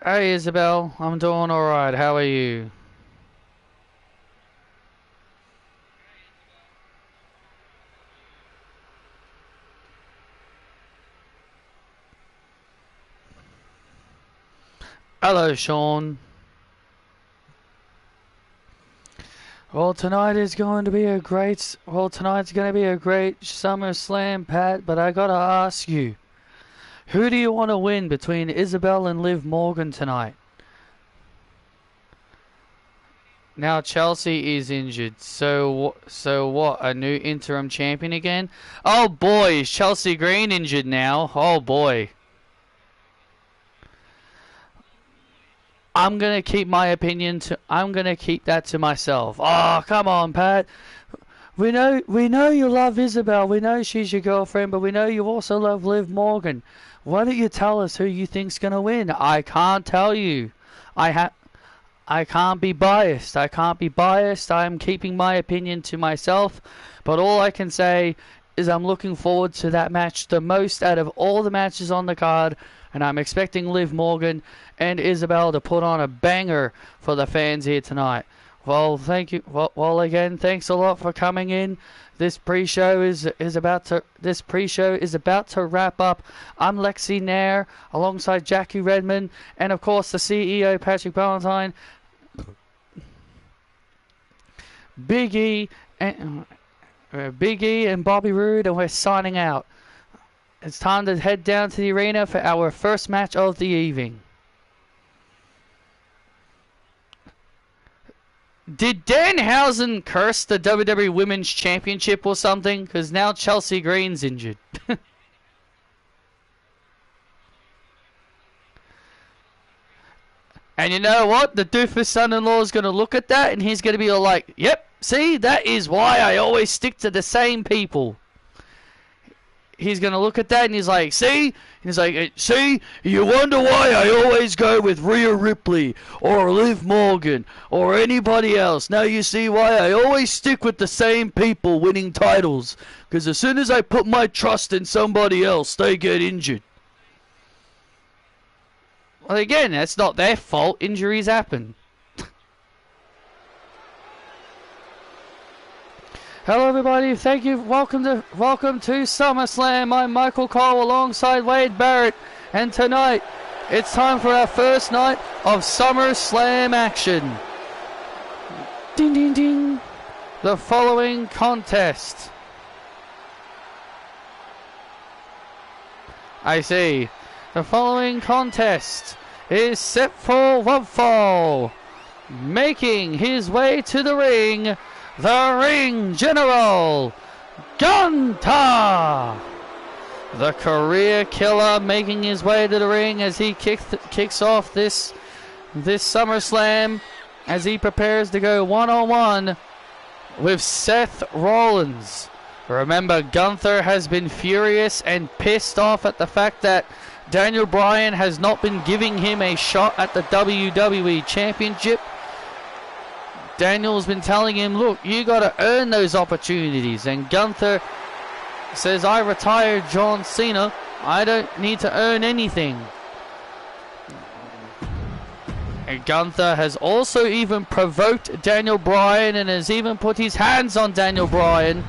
Hey Isabel, I'm doing alright, how are you? Hello Sean. Tonight's going to be a great SummerSlam, Pat, but I gotta ask you, who do you want to win between Isabel and Liv Morgan tonight? Now Chelsea is injured, so what, a new interim champion again? Oh boy, is Chelsea Green injured now? Oh boy. I'm gonna keep that to myself. Oh, come on, Pat. We know you love Isabel. We know she's your girlfriend, but we know you also love Liv Morgan. Why don't you tell us who you think's gonna win? I can't tell you. I can't be biased. I'm keeping my opinion to myself. But all I can say is I'm looking forward to that match the most out of all the matches on the card, and I'm expecting Liv Morgan and Isabel to put on a banger for the fans here tonight. Well, thank you. Well, again, thanks a lot for coming in. This pre-show is about to wrap up. I'm Lexi Nair alongside Jackie Redmond and of course the CEO Patrick Ballantine, Big E and Bobby Roode, and we're signing out. It's time to head down to the arena for our first match of the evening. Did Danhausen curse the WWE Women's Championship or something? Because now Chelsea Green's injured. And you know what? The doofus son-in-law is going to look at that and he's going to be all like, yep, see, that is why I always stick to the same people. He's going to look at that and he's like, see? He's like, see? You wonder why I always go with Rhea Ripley or Liv Morgan or anybody else. Now you see why I always stick with the same people winning titles. Because as soon as I put my trust in somebody else, they get injured. Well, again, that's not their fault. Injuries happen. Hello everybody, thank you, welcome to SummerSlam. I'm Michael Cole alongside Wade Barrett, and tonight it's time for our first night of SummerSlam action. Ding ding ding. The following contest. I see. The following contest is set for one fall. Making his way to the ring, the Ring General, Gunther! The career killer making his way to the ring as he kicks off this SummerSlam as he prepares to go one-on-one with Seth Rollins. Remember, Gunther has been furious and pissed off at the fact that Daniel Bryan has not been giving him a shot at the WWE Championship. Daniel's been telling him, look, you got to earn those opportunities. And Gunther says, I retired John Cena. I don't need to earn anything. And Gunther has also even provoked Daniel Bryan and has even put his hands on Daniel Bryan.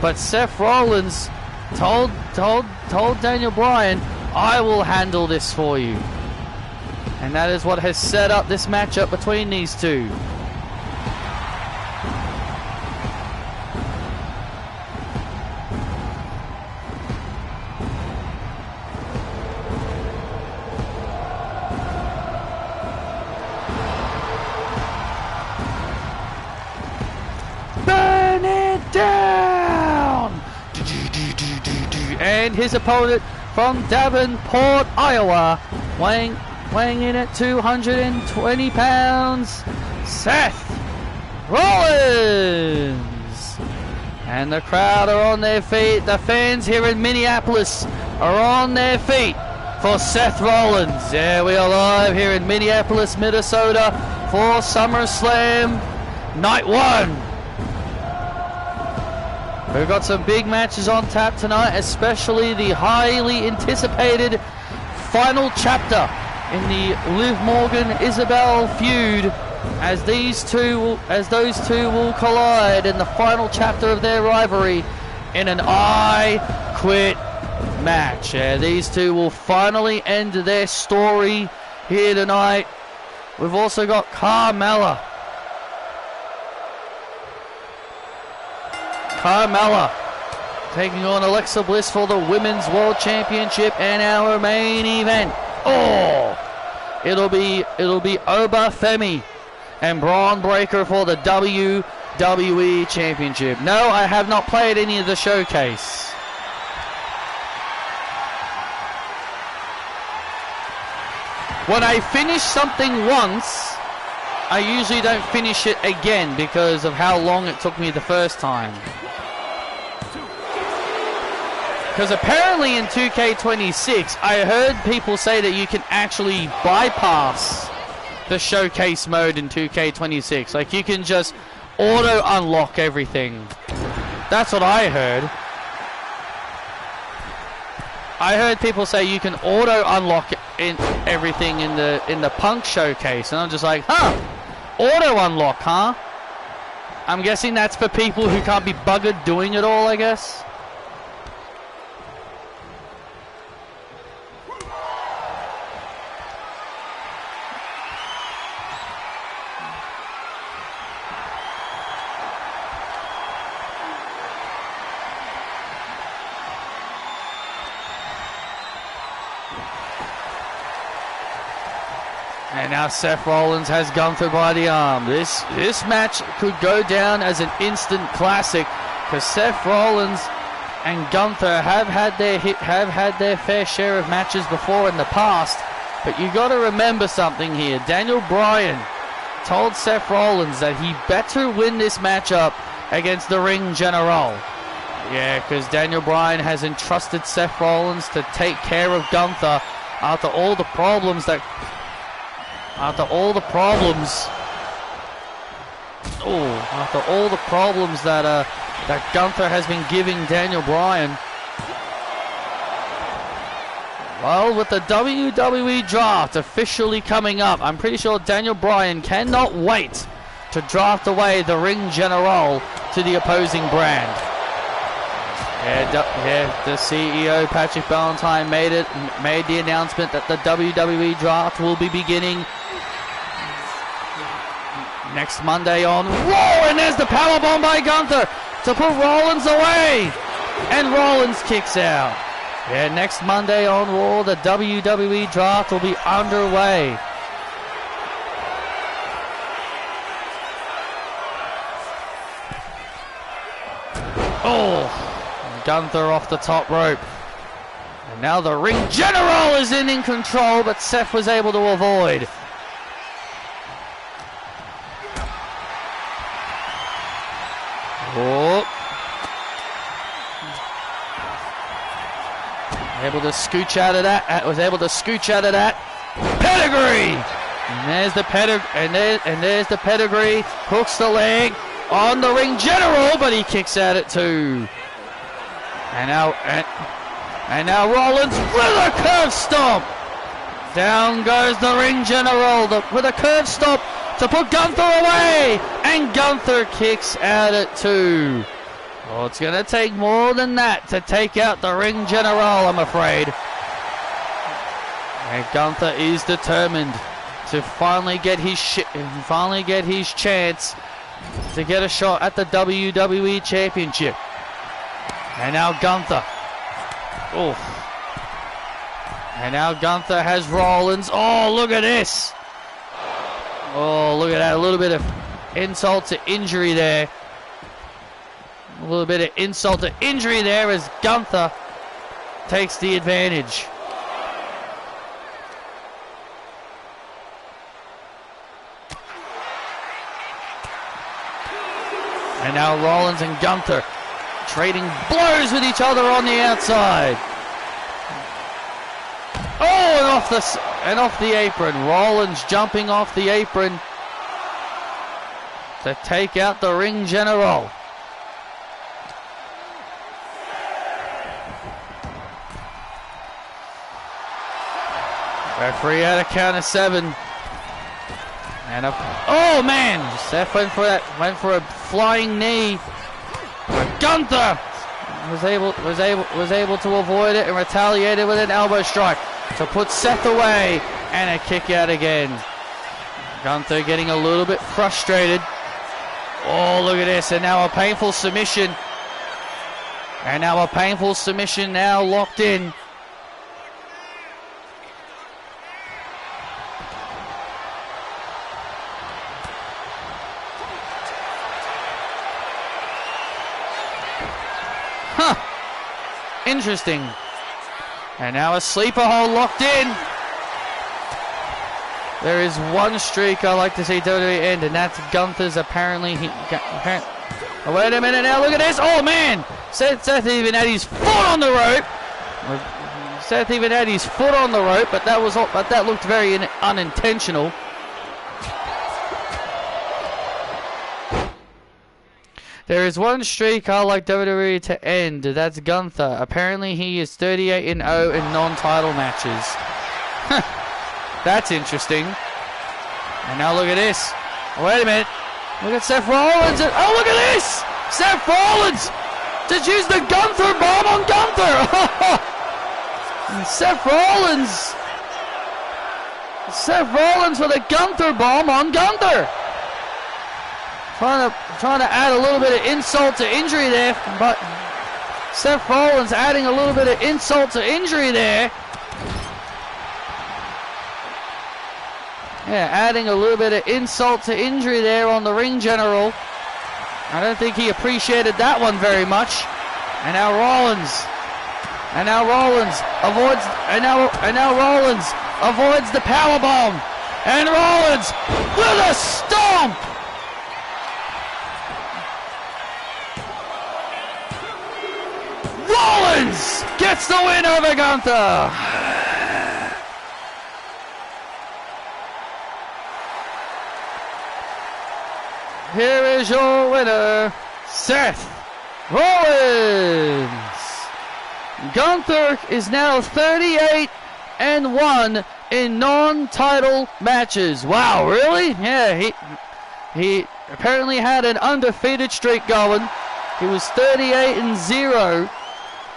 But Seth Rollins told Daniel Bryan, I will handle this for you. And that is what has set up this matchup between these two. Burn it down! And his opponent from Davenport, Iowa, weighing in at 220 pounds, Seth Rollins. And the crowd are on their feet. The fans here in Minneapolis are on their feet for Seth Rollins. Yeah, we are live here in Minneapolis, Minnesota for SummerSlam Night 1. We've got some big matches on tap tonight, especially the highly anticipated final chapter in the Liv Morgan-Isabel feud, as those two will collide in the final chapter of their rivalry in an I Quit match. These two will finally end their story here tonight. We've also got Carmella taking on Alexa Bliss for the Women's World Championship, and our main event. Oh, it'll be Oba Femi and Braun Breaker for the WWE Championship. No, I have not played any of the showcase. When I finish something once, I usually don't finish it again because of how long it took me the first time. Because apparently in 2K26, I heard people say that you can actually bypass the showcase mode in 2K26. Like, you can just auto-unlock everything. That's what I heard. I heard people say you can auto-unlock everything in the Punk showcase. And I'm just like, huh? Auto-unlock, huh? I'm guessing that's for people who can't be buggered doing it all, I guess. And now Seth Rollins has Gunther by the arm. This match could go down as an instant classic, because Seth Rollins and Gunther have had their fair share of matches before in the past. But you got to remember something here. Daniel Bryan told Seth Rollins that he better win this matchup against the Ring General. Yeah, because Daniel Bryan has entrusted Seth Rollins to take care of Gunther after all the problems that that Gunther has been giving Daniel Bryan. Well, with the WWE draft officially coming up, I'm pretty sure Daniel Bryan cannot wait to draft away the Ring General to the opposing brand. Yeah, the CEO, Patrick Ballantine, made the announcement that the WWE draft will be beginning next Monday on Raw, and there's the powerbomb by Gunther to put Rollins away, and Rollins kicks out. Yeah, next Monday on Raw, the WWE draft will be underway. Oh, Gunther off the top rope. And now the Ring General is in control, but Seth was able to avoid. Oh. Was able to scooch out of that. Pedigree! And there's the there's the pedigree. Hooks the leg on the ring general, but he kicks out at 2. And now Rollins with a curve stomp. Down goes the ring general with a curve stomp to put Gunther away. And Gunther kicks out at 2. Oh, it's going to take more than that to take out the ring general, I'm afraid. And Gunther is determined to finally get his chance to get a shot at the WWE Championship. And now Gunther. Oh. And now Gunther has Rollins. Oh, look at this. Oh, look at that. A little bit of insult to injury there. A little bit of insult to injury there as Gunther takes the advantage. And now Rollins and Gunther trading blows with each other on the outside. Oh, and off the apron. Rollins jumping off the apron to take out the ring general. Referee at a count of 7. And oh man, Seth went for a flying knee. But Gunther was able to avoid it and retaliated with an elbow strike to put Seth away, and a kick out again. Gunther getting a little bit frustrated. Oh, look at this, and now a painful submission. And now a painful submission now locked in. Huh. Interesting. And now a sleeper hold locked in. There is one streak I like to see WWE end, and that's Gunther's apparently. Oh, wait a minute now, look at this. Oh man! Seth even had his foot on the rope. Seth even had his foot on the rope, but that looked very unintentional. There is one streak I like WWE to end. That's Gunther. Apparently he is 38-0 in non-title matches. That's interesting. And now look at this. Wait a minute. Look at Seth Rollins. Oh, look at this! Seth Rollins just used the Gunther bomb on Gunther. Seth Rollins with a Gunther bomb on Gunther. Trying to add a little bit of insult to injury there, but Seth Rollins adding a little bit of insult to injury there. Yeah, adding a little bit of insult to injury there on the ring general. I don't think he appreciated that one very much. And now Rollins avoids the power bomb. And Rollins with a stomp. Rollins gets the win over Gunther. Here is your winner, Seth Rollins. Gunther is now 38-1 in non-title matches. Wow, really? Yeah, he apparently had an undefeated streak going. He was 38-0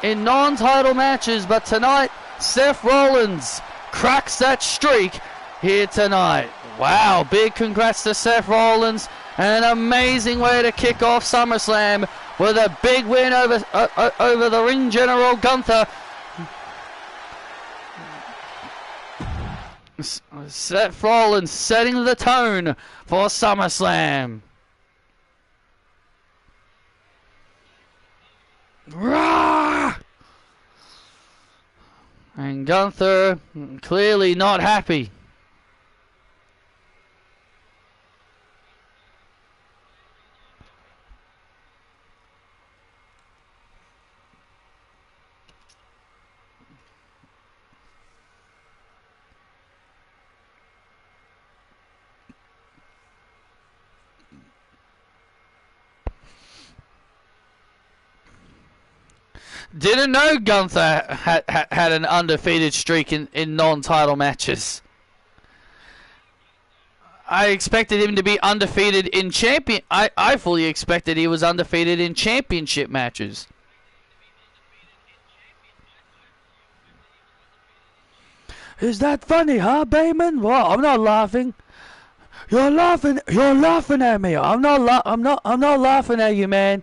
in non-title matches, but tonight Seth Rollins cracks that streak here tonight. Wow, big congrats to Seth Rollins. An amazing way to kick off SummerSlam with a big win over the ring general Gunther. Seth Rollins setting the tone for SummerSlam. Rah! And Gunther clearly not happy. Didn't know Gunther had an undefeated streak in non-title matches. I expected him to be undefeated in champion. I fully expected he was undefeated in championship matches. Is that funny, huh, Bayman? Well, I'm not laughing. You're laughing at me. I'm not laughing at you, man.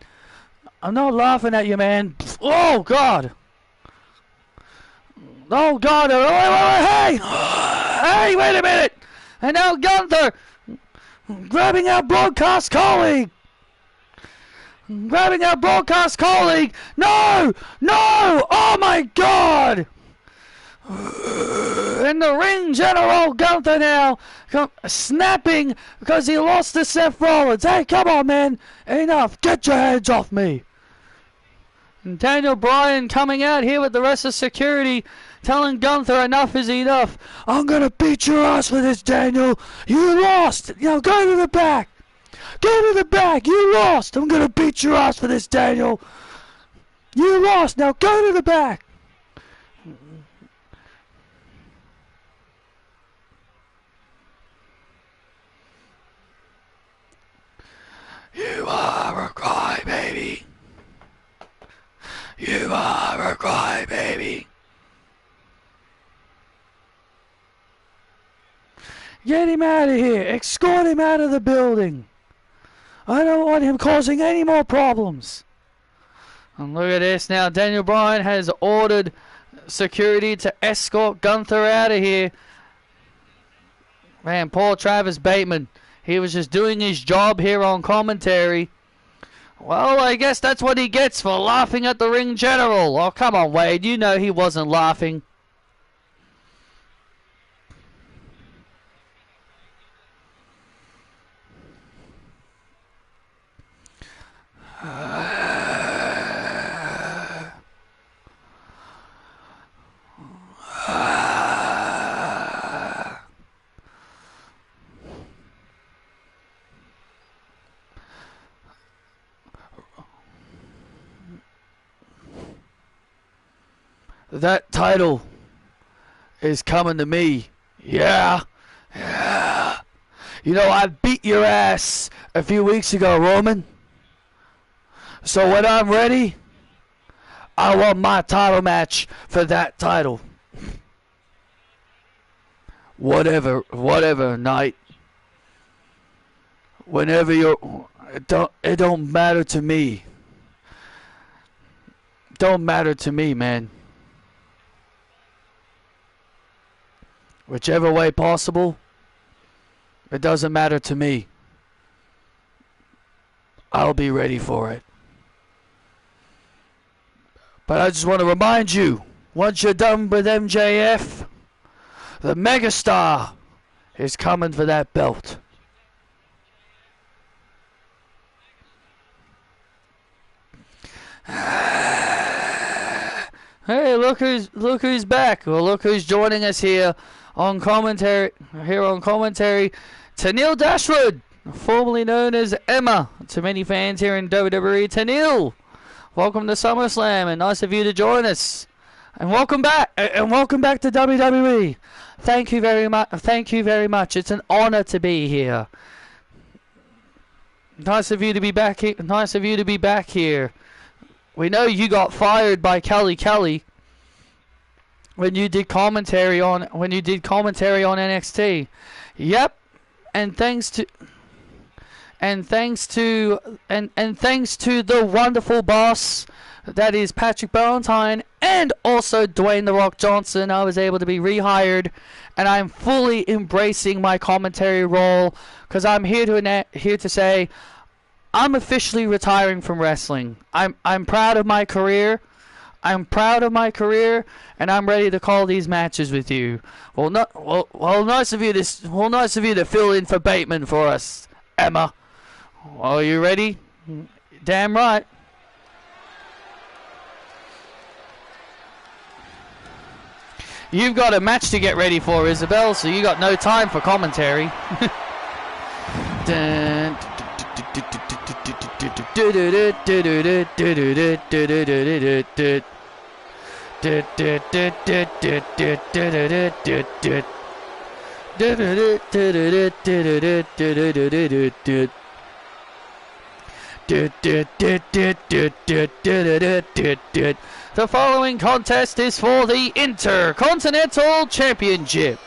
I'm not laughing at you, man. Oh God. Oh God. Hey! Hey, wait a minute. And now Gunther grabbing our broadcast colleague. Grabbing our broadcast colleague. No! No! Oh my God! And the ring general Gunther now snapping because he lost to Seth Rollins. Hey, come on, man. Enough. Get your hands off me. And Daniel Bryan coming out here with the rest of security telling Gunther enough is enough. I'm going to beat your ass for this, Daniel. You lost. You know, go to the back. Go to the back. You lost. I'm going to beat your ass for this, Daniel. You lost. Now go to the back. You are a crybaby. You are a crybaby. Get him out of here. Escort him out of the building. I don't want him causing any more problems. And look at this now. Daniel Bryan has ordered security to escort Gunther out of here. Man, poor Travis Bateman. He was just doing his job here on commentary. Well, I guess that's what he gets for laughing at the ring general. Oh, come on, Wade. You know he wasn't laughing. That title is coming to me. Yeah. Yeah. You know, I beat your ass a few weeks ago, Roman. So when I'm ready, I want my title match for that title. Whatever, Knight. Whenever it don't matter to me. Don't matter to me, man. Whichever way possible, it doesn't matter to me. I'll be ready for it. But I just want to remind you, once you're done with MJF, the megastar is coming for that belt. Hey, look who's back. Well, look who's joining us here on commentary. Tenille Dashwood, formerly known as Emma to many fans here in WWE. Tenille, welcome to SummerSlam, and nice of you to join us. And welcome back. To WWE. Thank you very much. It's an honor to be here. Nice of you to be back here. We know you got fired by Kelly when you did commentary on NXT. Yep. And thanks to the wonderful boss that is Patrick Ballantine and also Dwayne The Rock Johnson, I was able to be rehired, and I'm fully embracing my commentary role because I'm here to say I'm officially retiring from wrestling. I'm proud of my career. And I'm ready to call these matches with you. Nice of you to fill in for Bateman for us, Emma. Are you ready? Damn right. You've got a match to get ready for, Isabel, so you got no time for commentary. The following contest is for the Intercontinental Championship.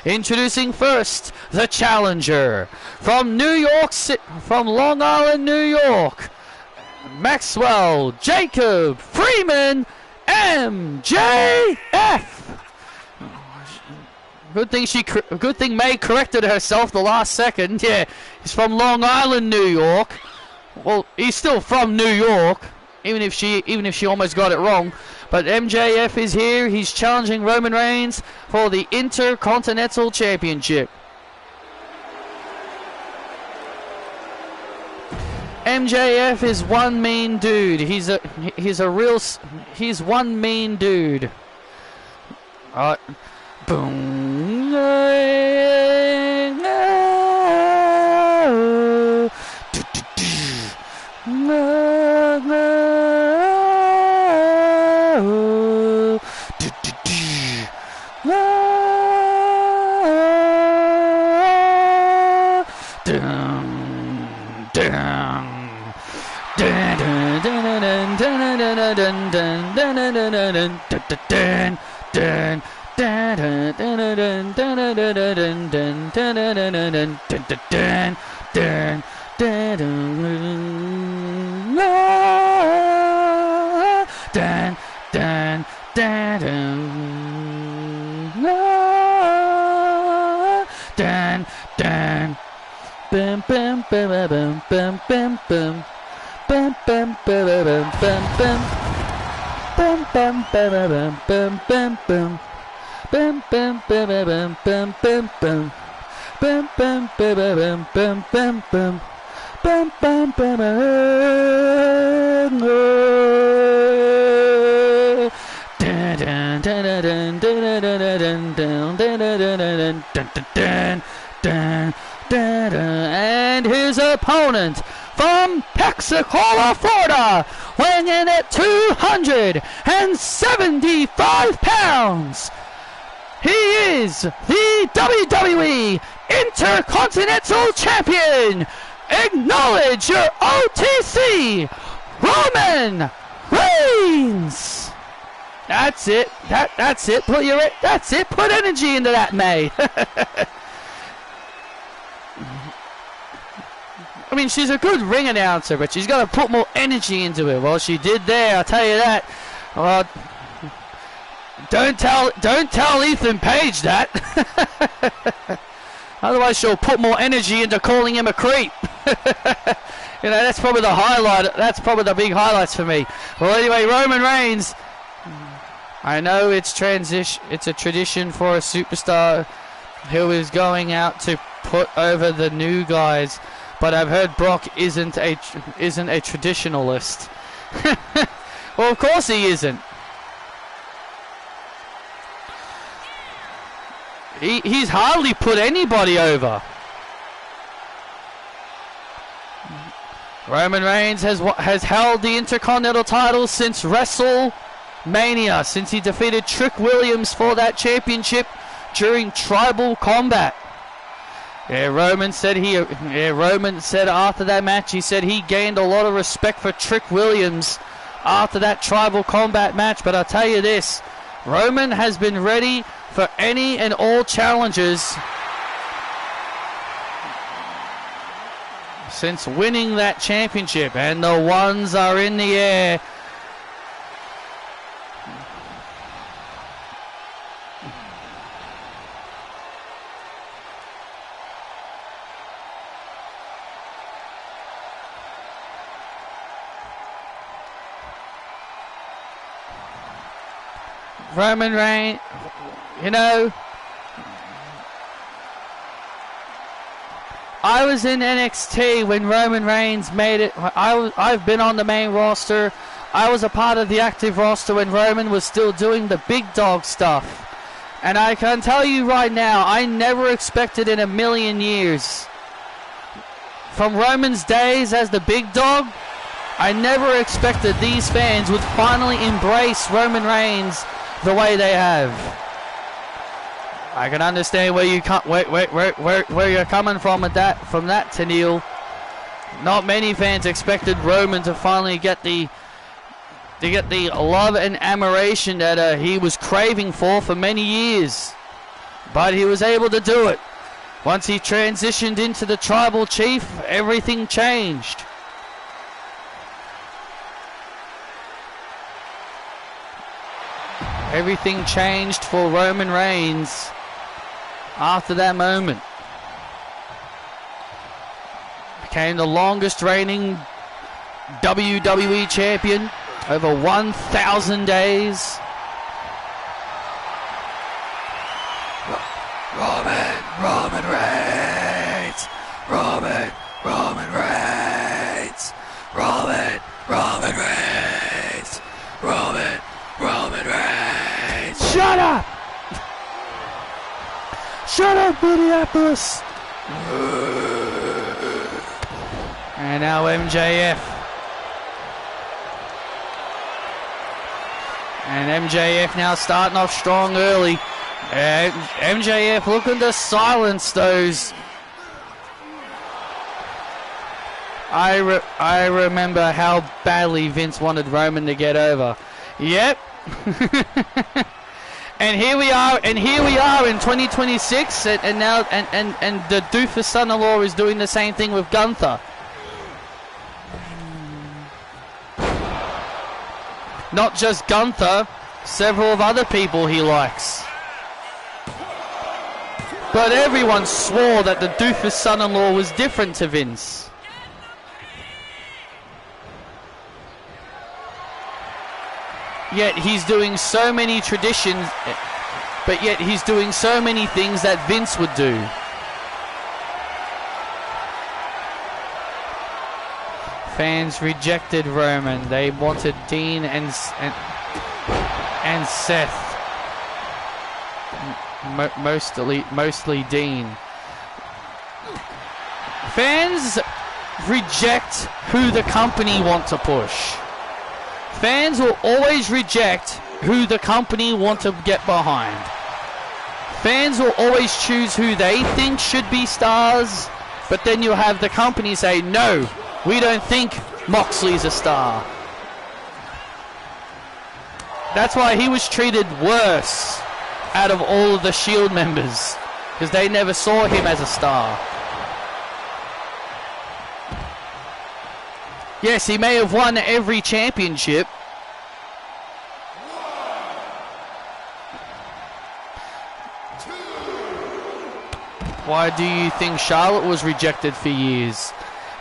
Introducing first the challenger from from Long Island, New York, Maxwell Jacob Freeman, MJF. Good thing May corrected herself the last second. Yeah, he's from Long Island, New York. Well, he's still from New York, even if she almost got it wrong. But MJF is here. He's challenging Roman Reigns for the Intercontinental Championship. MJF is one mean dude. He's one mean dude. Alright. Boom. And his opponent from Pensacola, Florida, weighing in at 275 pounds. He is the WWE Intercontinental Champion. Acknowledge your OTC, Roman Reigns. That's it. That's it. Put energy into that, May. I mean, she's a good ring announcer, but she's got to put more energy into it. Well, she did there, I'll tell you that. Well, don't tell Ethan Page that. Otherwise, she'll put more energy into calling him a creep. You know, that's probably the highlight. That's probably the big highlights for me. Well, anyway, Roman Reigns. I know it's a tradition for a superstar who is going out to put over the new guys. But I've heard Brock isn't a traditionalist. Well, of course he isn't. He's hardly put anybody over. Roman Reigns has held the Intercontinental title since WrestleMania, since he defeated Trick Williams for that championship during Tribal Combat. Yeah, Roman said after that match, he said he gained a lot of respect for Trick Williams after that Tribal Combat match. But I'll tell you this, Roman has been ready for any and all challenges since winning that championship, and the ones are in the air. Roman Reigns, you know, I was in NXT when Roman Reigns made it. I've been on the main roster. I was a part of the active roster when Roman was still doing the big dog stuff. And I can tell you right now, I never expected in a million years, from Roman's days as the big dog, I never expected these fans would finally embrace Roman Reigns the way they have. I can understand where you where you're coming from at that, Tennille. Not many fans expected Roman to finally get the love and admiration that he was craving for many years, but he was able to do it. Once he transitioned into the tribal chief, everything changed. Everything changed for Roman Reigns after that moment. Became the longest reigning WWE champion, over 1,000 days. Roman Reigns. Roman Reigns. Roman Reigns. Roman Reigns. Shut up! Shut up, Minneapolis! And now MJF. And MJF now starting off strong early. And MJF looking to silence those. I remember how badly Vince wanted Roman to get over. Yep. And here we are in 2026, and now the doofus son-in-law is doing the same thing with Gunther. Not just Gunther, several of other people he likes. But everyone swore that the doofus son-in-law was different to Vince. Yet he's doing so many traditions, but yet he's doing so many things that Vince would do. Fans rejected Roman. They wanted Dean and Seth. Mostly Dean. Fans reject who the company want to push. Fans will always reject who the company want to get behind. Fans will always choose who they think should be stars, but then you'll have the company say, no, we don't think Moxley's a star. That's why he was treated worse out of all of the Shield members, because they never saw him as a star. Yes, he may have won every championship. Why do you think Charlotte was rejected for years?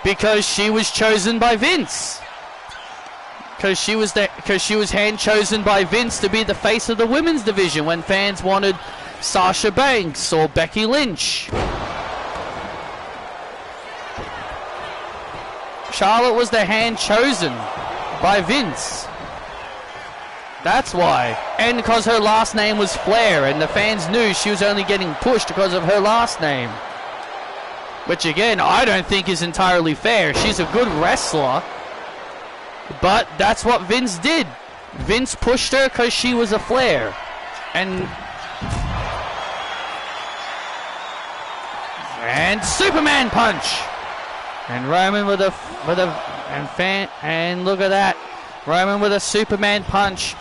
Because she was chosen by Vince. Because she was hand chosen by Vince to be the face of the women's division when fans wanted Sasha Banks or Becky Lynch. Charlotte was the hand chosen by Vince. That's why. And because her last name was Flair, and the fans knew she was only getting pushed because of her last name. Which again, I don't think is entirely fair. She's a good wrestler. But that's what Vince did. Vince pushed her because she was a Flair. And Superman punch. And Roman with a and look at that. Roman with a Superman punch.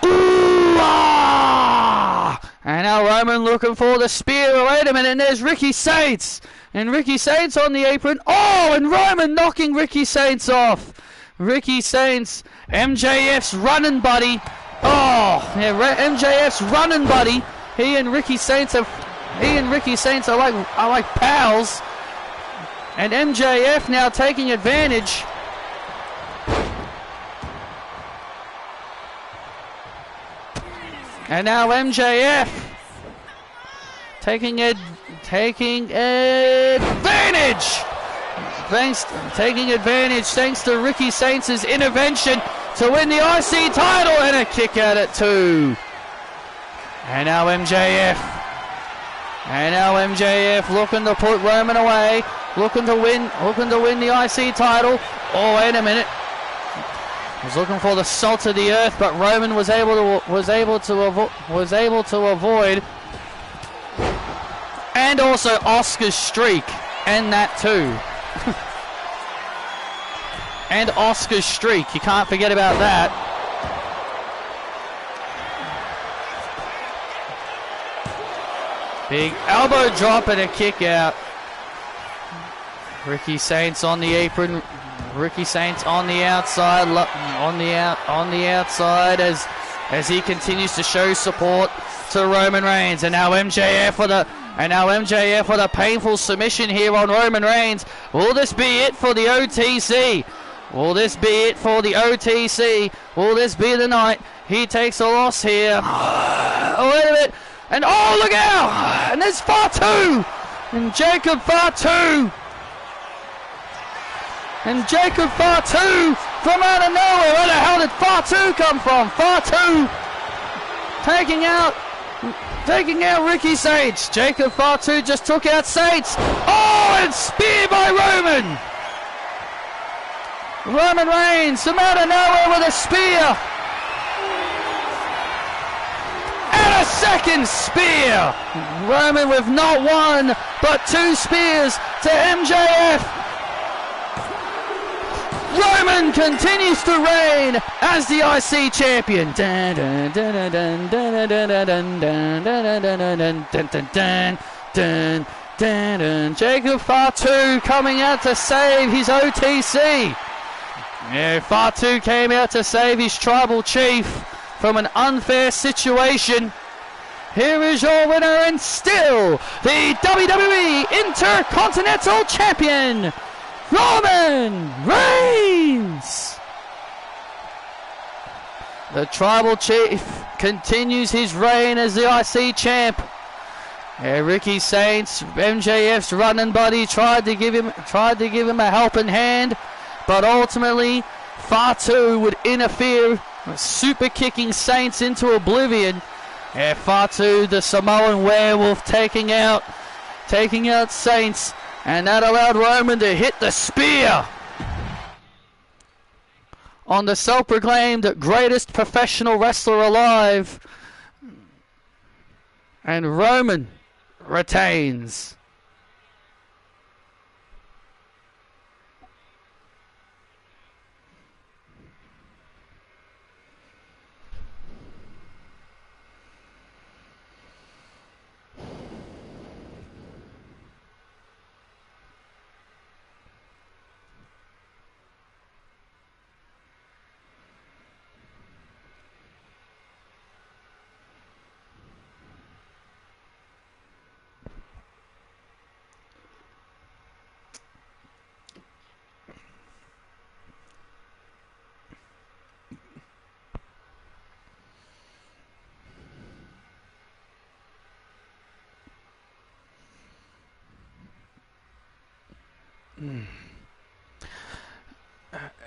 Ooh, ah! And now Roman looking for the spear. Wait a minute, and there's Ricky Saints. And Ricky Saints on the apron. Oh, and Roman knocking Ricky Saints off. Ricky Saints, MJF's running buddy. Oh, yeah, MJF's running buddy. He and Ricky Saints are like pals. And MJF now taking advantage. And now MJF taking advantage. Taking advantage thanks to Ricky Saints' intervention to win the IC title, and a kick out at 2. And now MJF. Looking to put Roman away. Looking to win the IC title. Oh, wait a minute. Was looking for the salt of the earth, but Roman was able to avoid, and also Oscar's streak, and that too. And Oscar's streak, you can't forget about that. Big elbow drop and a kick out. Ricky Saints on the apron. Ricky Saints on the outside, on the outside as he continues to show support to Roman Reigns, and now MJF with a painful submission here on Roman Reigns. Will this be it for the OTC? Will this be it for the OTC? Will this be the night he takes a loss here? Oh, wait a minute, and oh, look out! And there's Fatu, and Jacob Fatu. And Jacob Fatu from out of nowhere. Where the hell did Fatu come from? Fatu taking out Ricky Saints. Jacob Fatu just took out Saints. Oh, and spear by Roman. Roman Reigns from out of nowhere with a spear. And a second spear. Roman with not one, but two spears to MJF. Roman continues to reign as the IC champion. Jacob Fatu coming out to save his OTC. Yeah, Fatu came out to save his tribal chief from an unfair situation. Here is your winner and still the WWE Intercontinental Champion, Roman Reigns! The Tribal Chief continues his reign as the IC champ. Ricky Saints, MJF's running buddy, tried to give him a helping hand, but ultimately Fatu would interfere, super kicking Saints into oblivion. Fatu, the Samoan werewolf, taking out Saints. And that allowed Roman to hit the spear on the self-proclaimed greatest professional wrestler alive. And Roman retains.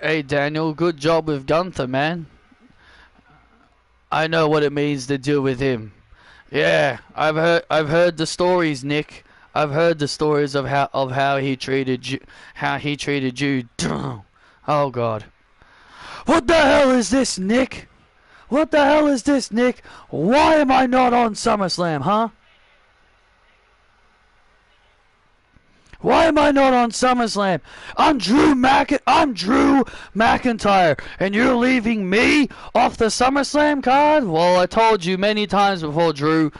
Hey Daniel, good job with Gunther, man. I know what it means to deal with him. Yeah, I've heard the stories, Nick. I've heard the stories of how he treated you, Oh God. What the hell is this, Nick? What the hell is this, Nick? Why am I not on SummerSlam, huh? Why am I not on SummerSlam? I'm Drew McIntyre, and you're leaving me off the SummerSlam card? Well, I told you many times before, Drew.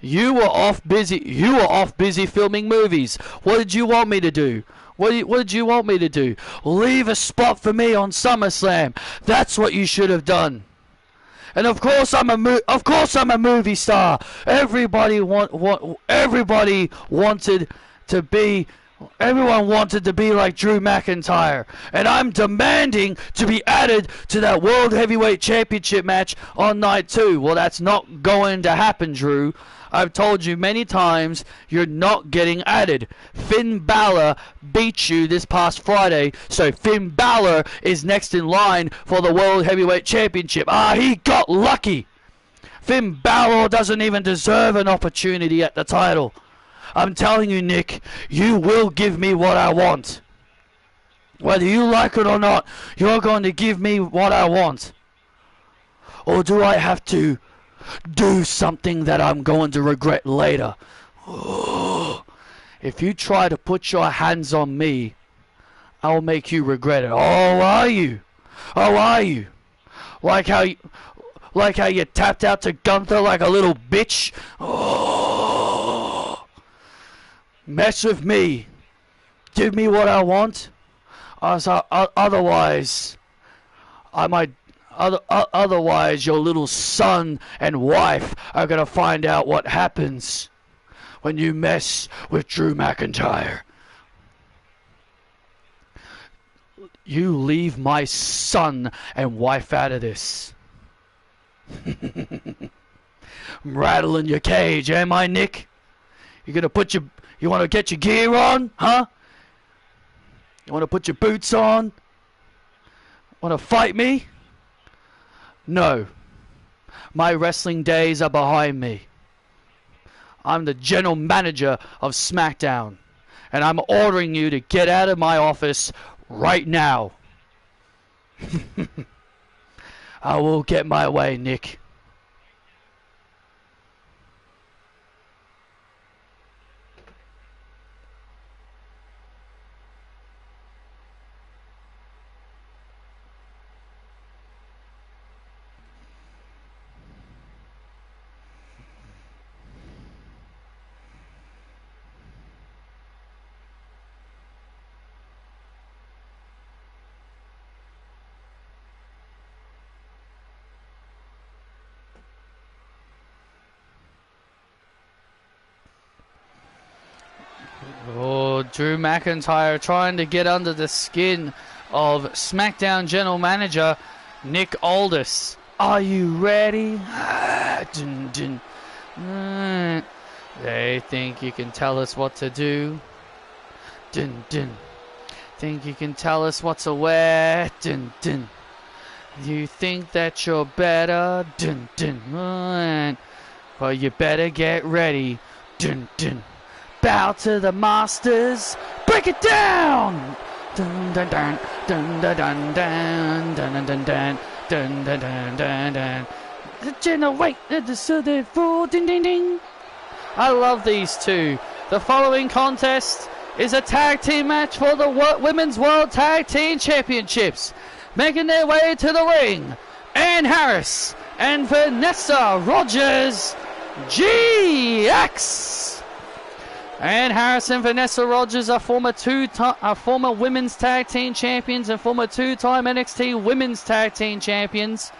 You were off busy filming movies. What did you want me to do? What did you want me to do? Leave a spot for me on SummerSlam. That's what you should have done. And of course I'm a movie star. Everybody wanted to be like Drew McIntyre. And I'm demanding to be added to that World Heavyweight Championship match on night 2. Well, that's not going to happen, Drew. I've told you many times you're not getting added. Finn Balor beat you this past Friday, so Finn Balor is next in line for the World Heavyweight Championship. He got lucky. Finn Balor doesn't even deserve an opportunity at the title. I'm telling you, Nick, you will give me what I want. Whether you like it or not, you're going to give me what I want. Or do I have to do something that I'm going to regret later? If you try to put your hands on me, I'll make you regret it. Oh, are you? Oh, are you? Like how you tapped out to Gunther like a little bitch? Oh. Mess with me. Give me what I want. Otherwise, otherwise your little son and wife are gonna find out what happens when you mess with Drew McIntyre. You leave my son and wife out of this. I'm rattling your cage, am I, Nick? You want to get your gear on, huh? You want to put your boots on? Want to fight me? No. My wrestling days are behind me. I'm the general manager of SmackDown, and I'm ordering you to get out of my office right now. I will get my way, Nick. Oh, Drew McIntyre trying to get under the skin of SmackDown General Manager Nick Aldis. Are you ready? They think you can tell us what to do. Think you can tell us what to wear. You think that you're better. Well, you better get ready. Bow to the masters. Break it down. Dun dun dun dun dun dun dun dun dun dun dun dun dun dun dun. Generate the full ding ding ding. I love these two. The following contest is a tag team match for the Women's World Tag Team Championships. Making their way to the ring, Ann Harris and Vanessa Rogers, GX. Ann Harris and Vanessa Rogers are former Women's Tag Team Champions and former two-time NXT Women's Tag Team Champions.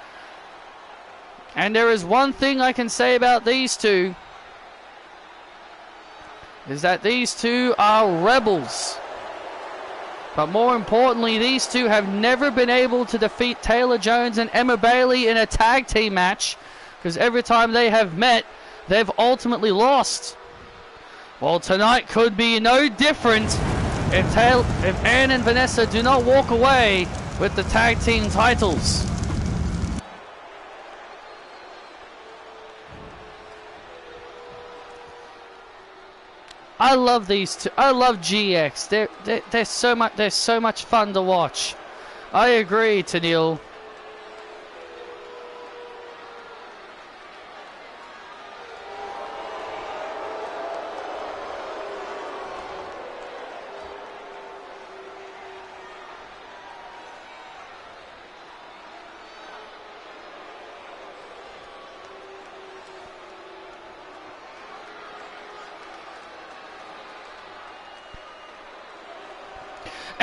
And there is one thing I can say about these two, is that these two are rebels. But more importantly, these two have never been able to defeat Taylor Jones and Emma Bailey in a tag team match, because every time they have met, they've ultimately lost. Well, tonight could be no different if Ann and Vanessa do not walk away with the tag team titles. I love these two. I love GX. They're so much fun to watch. I agree, Tennille.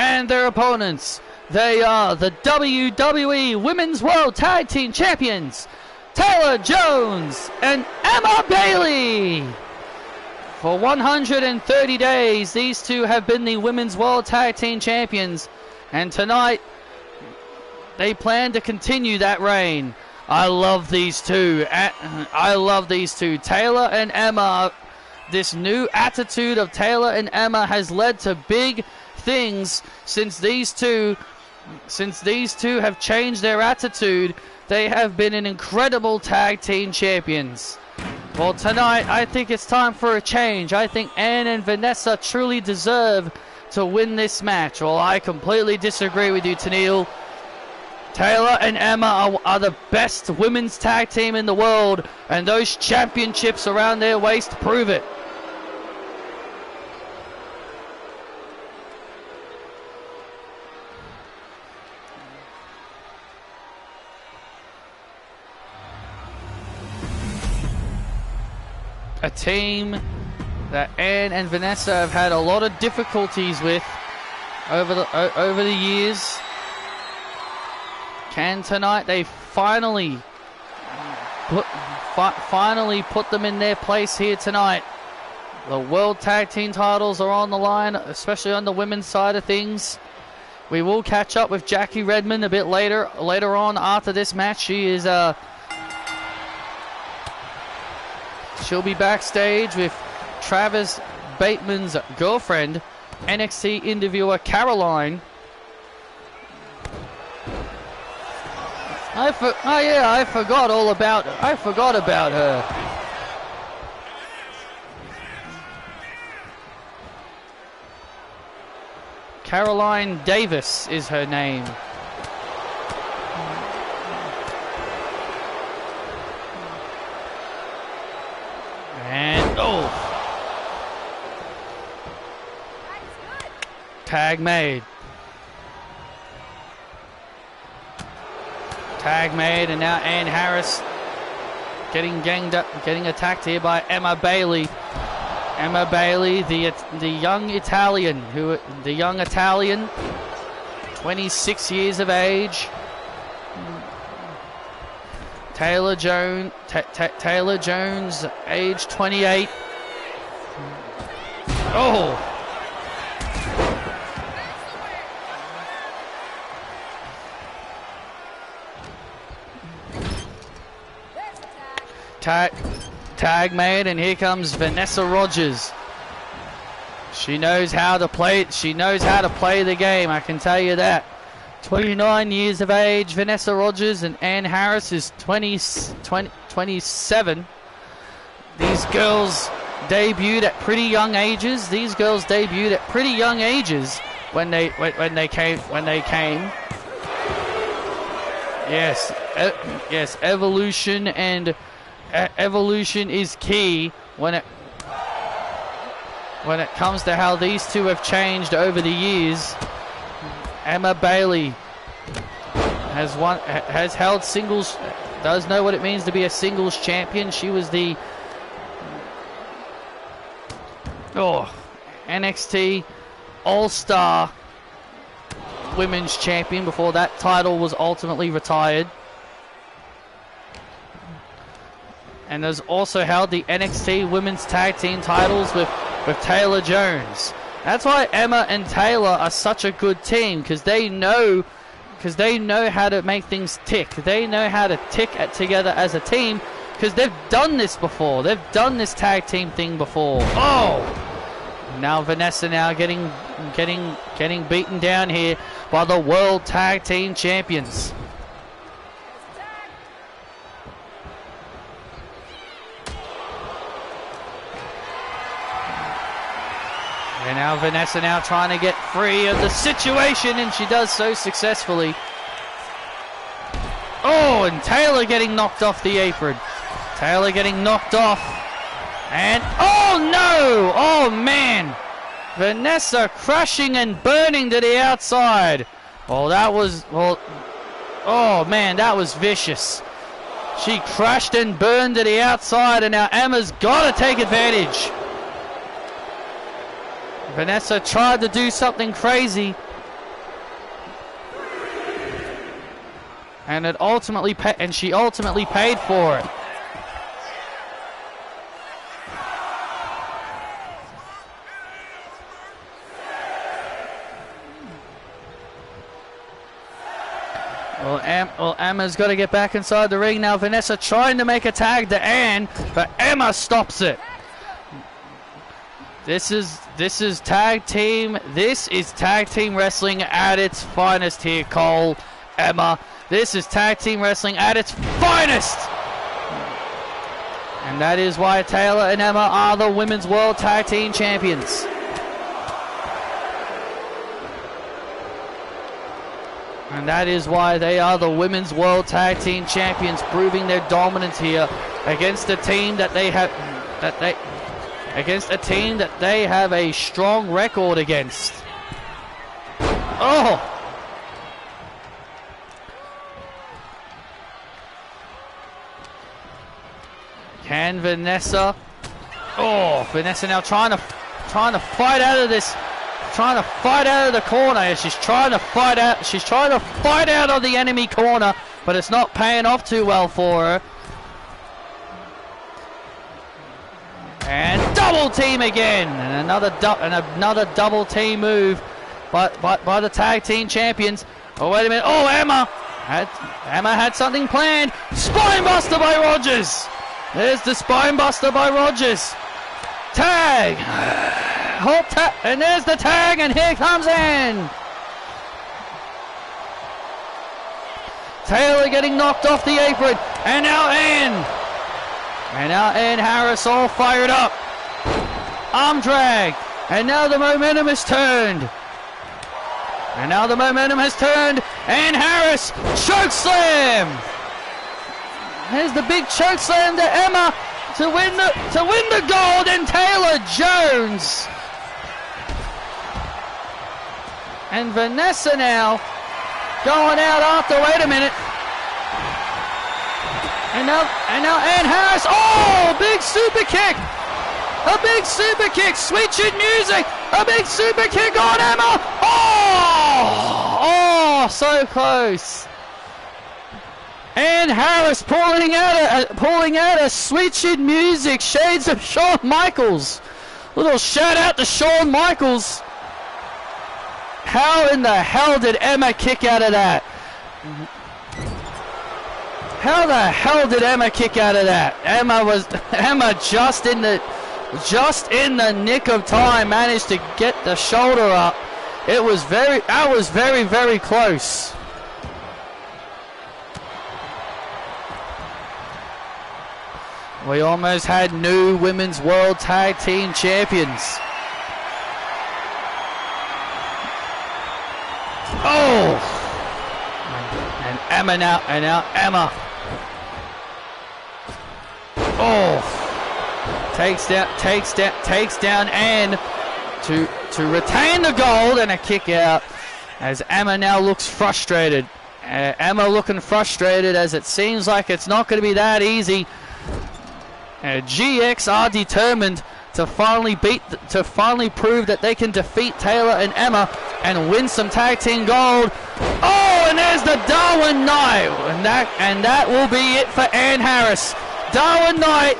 And their opponents, they are the WWE Women's World Tag Team Champions, Taylor Jones and Emma Bailey. For 130 days, these two have been the Women's World Tag Team Champions, and tonight they plan to continue that reign. I love these two. I love these two. Taylor and Emma. This new attitude of Taylor and Emma has led to big things since these two have changed their attitude. They have been an incredible tag team champions. Well, tonight I think it's time for a change. I think Ann and Vanessa truly deserve to win this match. Well, I completely disagree with you, Tennille. Taylor and Emma are the best women's tag team in the world, and those championships around their waist prove it. A team that Anne and Vanessa have had a lot of difficulties with over the years. Can tonight they finally put them in their place here tonight? The World Tag Team titles are on the line, especially on the women's side of things. We will catch up with Jackie Redmond a bit later on after this match. She'll be backstage with Travis Bateman's girlfriend, NXT interviewer Caroline. I forgot about her. Caroline Davis is her name. And tag made. Tag made, and now Ann Harris getting ganged up, getting attacked here by Emma Bailey. Emma Bailey, the young Italian, 26 years of age. Taylor Jones, age 28. Oh! Tag made, and here comes Vanessa Rogers. She knows how to play. She knows how to play the game, I can tell you that. 29 years of age, Vanessa Rogers, and Ann Harris is 27. These girls debuted at pretty young ages. When they came. Yes, evolution, and evolution is key when it comes to how these two have changed over the years. Emma Bailey has held singles, does know what it means to be a singles champion. She was the NXT All-Star Women's Champion before that title was ultimately retired. And has also held the NXT Women's Tag Team titles with Taylor Jones. That's why Emma and Taylor are such a good team, because they know how to make things tick. They know how to tick together as a team, because they've done this before. They've done this tag team thing before. Oh! Now Vanessa getting beaten down here by the World Tag Team Champions. And now Vanessa trying to get free of the situation, and she does so successfully. Oh, and Taylor getting knocked off the apron. Taylor getting knocked off. And, oh no! Oh man! Vanessa crushing and burning to the outside. Oh, oh man, that was vicious. She crushed and burned to the outside, and now Emma's got to take advantage. Vanessa tried to do something crazy, and she ultimately paid for it. Well, Emma's got to get back inside the ring now. Vanessa trying to make a tag to Ann, but Emma stops it. This is tag team. This is tag team wrestling at its finest here, Cole, Emma. This is tag team wrestling at its finest. And that is why Taylor and Emma are the Women's World Tag Team Champions. And that is why they are the Women's World Tag Team Champions, proving their dominance here against a team that they have a strong record against. Oh! Can Vanessa? Oh, Vanessa now trying to fight out of this. Trying to fight out of the corner. She's trying to fight out. She's trying to fight out of the enemy corner, but it's not paying off too well for her. And double team again, and another double team move by the tag team champions. Oh wait a minute! Oh, Emma had something planned. Spinebuster by Rogers. There's the spinebuster by Rogers. Tag. Hot tag, and there's the tag, and here comes Ann. Taylor getting knocked off the apron, and now Ann. And now Ann Harris all fired up. Arm drag, and now the momentum has turned. And now the momentum has turned. Ann Harris, choke slam. Here's the big choke slam to Emma to win the gold, and Taylor Jones. And Vanessa now going out after, wait a minute. And now Ann Harris, oh, big super kick. A big super kick, sweet chin music. A big super kick on Emma. Oh, so close. Ann Harris pulling out a sweet chin music, shades of Shawn Michaels. Little shout out to Shawn Michaels. How in the hell did Emma kick out of that? How the hell did Emma kick out of that? Emma just in the nick of time managed to get the shoulder up. That was very, very close. We almost had new Women's World Tag Team Champions. Oh! And Emma now, Emma. Oh! Takes down Ann to retain the gold, and a kick out as Emma now looks frustrated. Emma looking frustrated as it seems like it's not going to be that easy. GX are determined to finally prove that they can defeat Taylor and Emma and win some tag team gold. Oh, and there's the Darwin Knight, and that will be it for Ann Harris. Darwin Knight.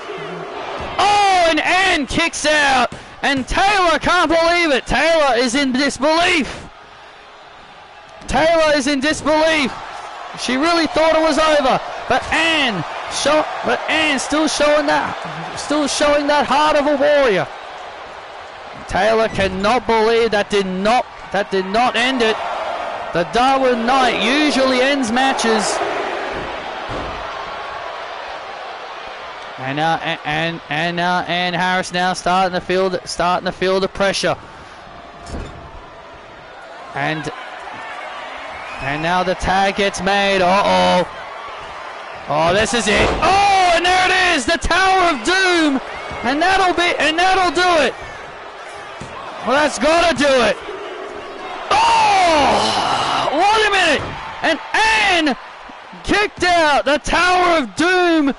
Oh, and Ann kicks out, and Taylor can't believe it. Taylor is in disbelief. Taylor is in disbelief. She really thought it was over, but Ann still showing that heart of a warrior. Taylor cannot believe that did not end it. The Darwin Knight usually ends matches. And now Ann Harris now starting to feel the pressure. And now the tag gets made. Uh-oh. Oh, this is it. Oh, and there it is, the Tower of Doom. And that'll do it. Well, that's gotta do it. Oh, wait a minute. And Ann kicked out. The Tower of Doom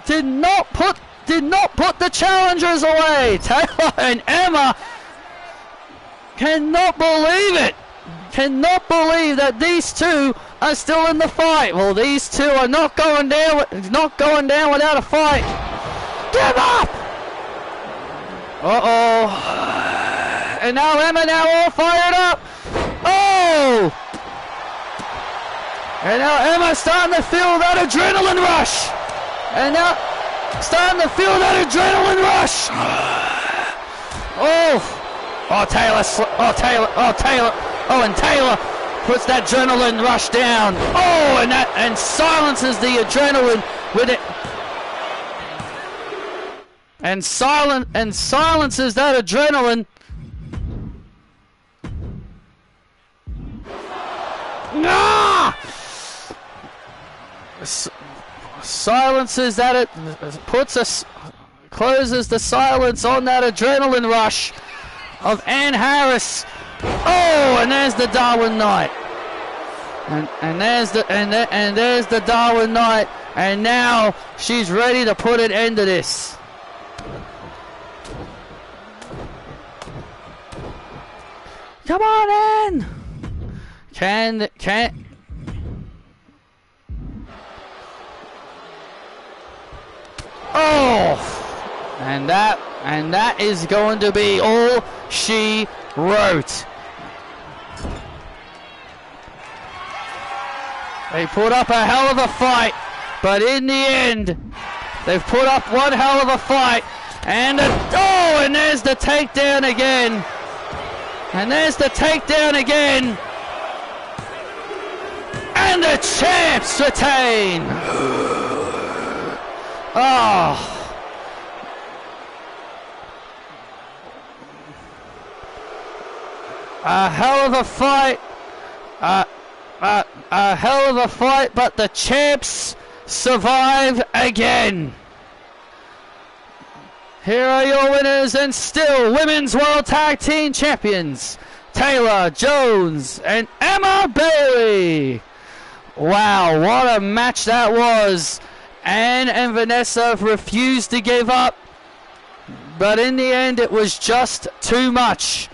did not put the challengers away. Taylor and Emma cannot believe it. Cannot believe that these two are still in the fight. Well, these two are not going down without a fight. Give up! Uh-oh. And now Emma all fired up. Oh! And now Emma starting to feel that adrenaline rush. And now starting to feel that adrenaline rush. Oh! Oh, Taylor. Oh, and Taylor puts that adrenaline rush down. Oh, and silences the adrenaline with it. And silences that adrenaline. Ah! silences that, it closes the silence on that adrenaline rush of Ann Harris. Oh, and there's the Darwin Knight. And there's the Darwin Knight, and now she's ready to put an end to this. Come on, Ann. Can oh, and that is going to be all she wrote. They put up a hell of a fight, but in the end, they've put up one hell of a fight. And and there's the takedown again. And there's the takedown again. And the champs retain. Oh. A hell of a fight. A hell of a fight, but the champs survive again. Here are your winners and still Women's World Tag Team Champions, Taylor Jones and Emma Bailey. Wow, what a match that was. Ann and Vanessa refused to give up, but in the end it was just too much.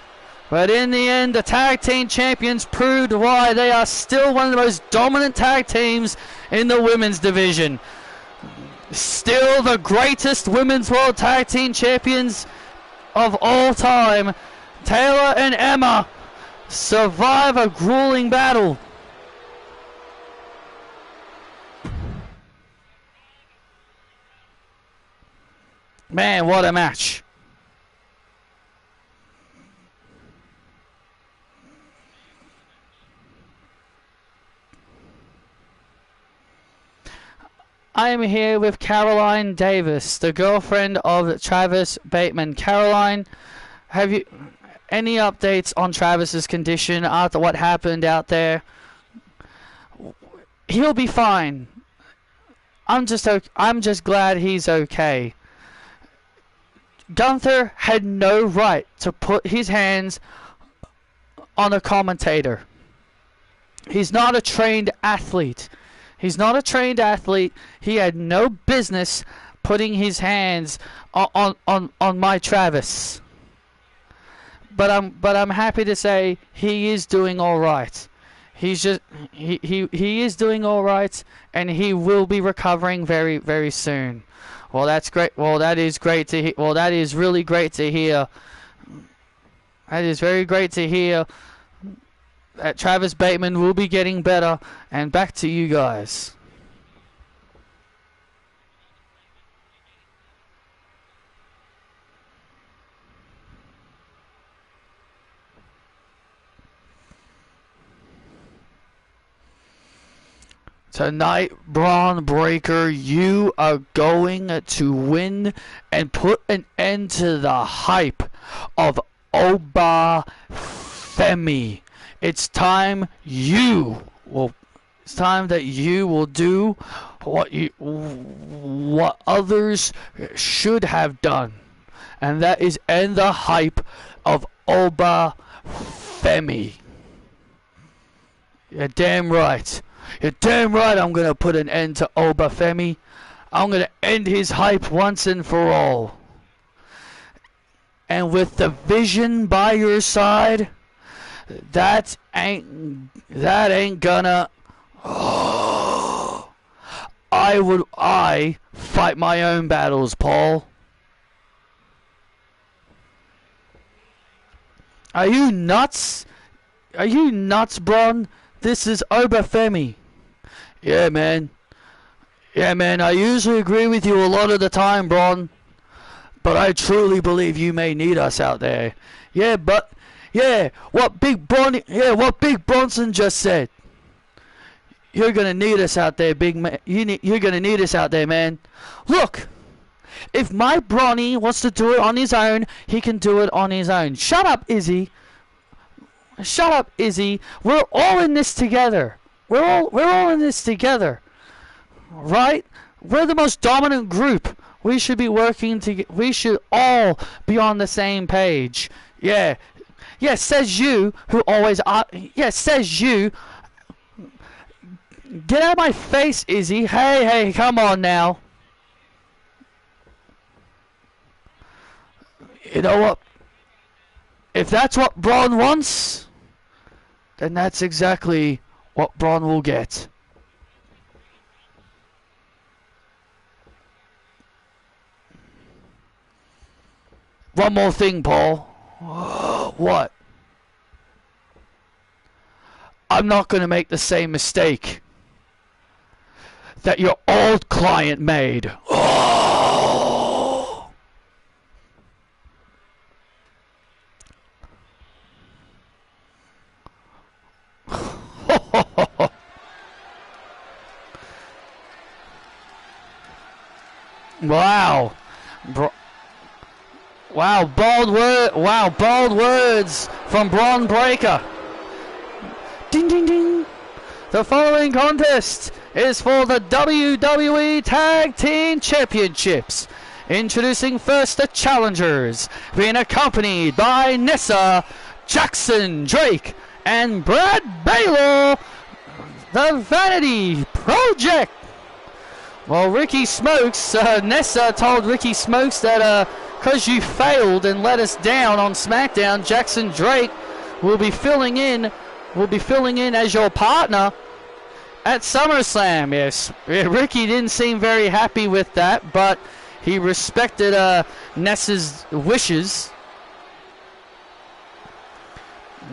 But in the end, the tag team champions proved why they are still one of the most dominant tag teams in the women's division. Still the greatest women's world tag team champions of all time. Taylor and Emma survive a grueling battle. Man, what a match. I am here with Caroline Davis, the girlfriend of Travis Bateman. Caroline, have you any updates on Travis's condition after what happened out there? He'll be fine. I'm just glad he's okay. Gunther had no right to put his hands on a commentator. He's not a trained athlete. He's not a trained athlete. He had no business putting his hands on my Travis. But I'm happy to say he is doing all right. He is doing all right, and he will be recovering very, very soon. Well, that's great. Well, that is great to hear. Well, that is really great to hear. That is very great to hear. That Travis Bateman will be getting better. And back to you guys. Tonight, Braun Breaker, you are going to win and put an end to the hype of Oba Femi. It's time that you will do what others should have done, and that is end the hype of Oba Femi. You're damn right. You're damn right. I'm gonna put an end to Oba Femi. I'm gonna end his hype once and for all. And with the Vision by your side, that ain't gonna. Oh, I fight my own battles, Paul. Are you nuts? Are you nuts, Bron? This is Oba Femi. Yeah, man. Yeah, man. I usually agree with you a lot of the time, Bron. But I truly believe you may need us out there. Yeah, but what Big Bronson just said. You're gonna need us out there, big man. You're gonna need us out there, man. Look, if my Bronny wants to do it on his own, he can do it on his own. Shut up, Izzy. Shut up, Izzy. We're all in this together. We're all in this together. right? We're the most dominant group. We should be working together. We should all be on the same page. Yeah. Yeah, says you who always are. Yeah, says you. Get out of my face, Izzy. Hey, come on now. You know what? If that's what Braun wants, then that's exactly what Braun will get. One more thing, Paul. What? I'm not going to make the same mistake that your old client made. Oh. Wow. Wow, bold words from Braun Breaker. Ding, ding, ding. The following contest is for the WWE Tag Team Championships. Introducing first the challengers, being accompanied by Nessa, Jackson Drake, and Brad Baylor, the Vanity Project. Well, Ricky Smokes, Nessa told Ricky Smokes that because you failed and let us down on SmackDown, Jackson Drake will be filling in as your partner at SummerSlam. Yes, Ricky didn't seem very happy with that, but he respected Nessa's wishes.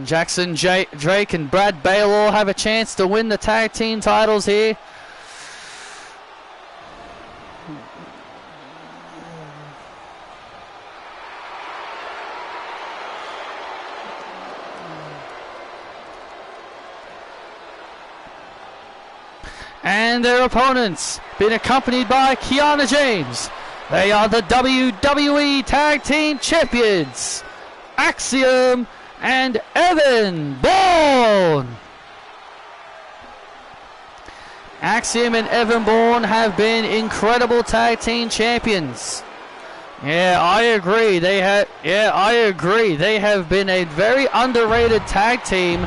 Jackson Drake and Brad Baylor have a chance to win the tag team titles here. And their opponents, being accompanied by Kiana James. They are the WWE Tag Team Champions, Axiom and Evan Bourne. Axiom and Evan Bourne have been incredible tag team champions. Yeah, I agree. They have been a very underrated tag team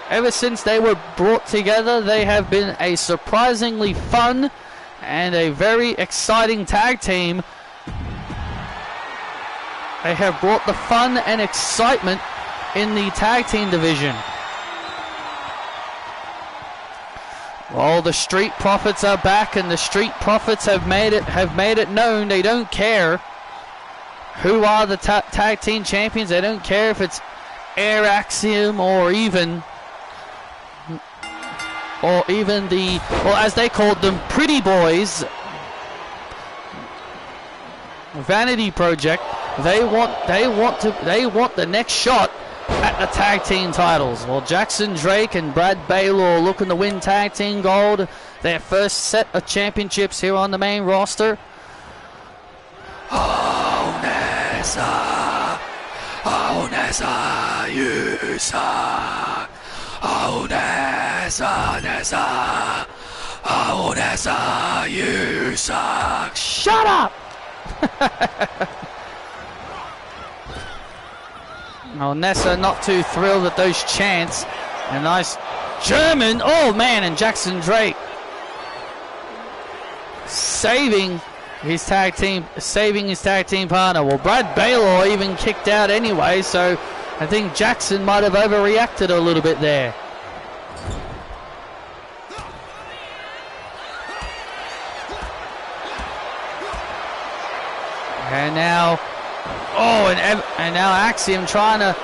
ever since they were brought together. They have been a surprisingly fun and a very exciting tag team. They have brought the fun and excitement in the tag team division. Well, the Street Profits are back, and the Street Profits have made it known they don't care who are the tag team champions. They don't care if it's Air Axiom or even the, well, as they called them, Pretty Boys, Vanity Project. They want the next shot at the tag team titles. Well, Jackson Drake and Brad Baylor looking to win tag team gold, their first set of championships here on the main roster. Oh, Nessa, you suck. Oh, Nessa, oh, Nessa, you suck. Shut up! Well, Nessa not too thrilled at those chants. A nice German, oh man, and Jackson Drake saving his tag team partner. Well, Brad Baylor even kicked out anyway, so I think Jackson might have overreacted a little bit there. And now, and now Axiom trying to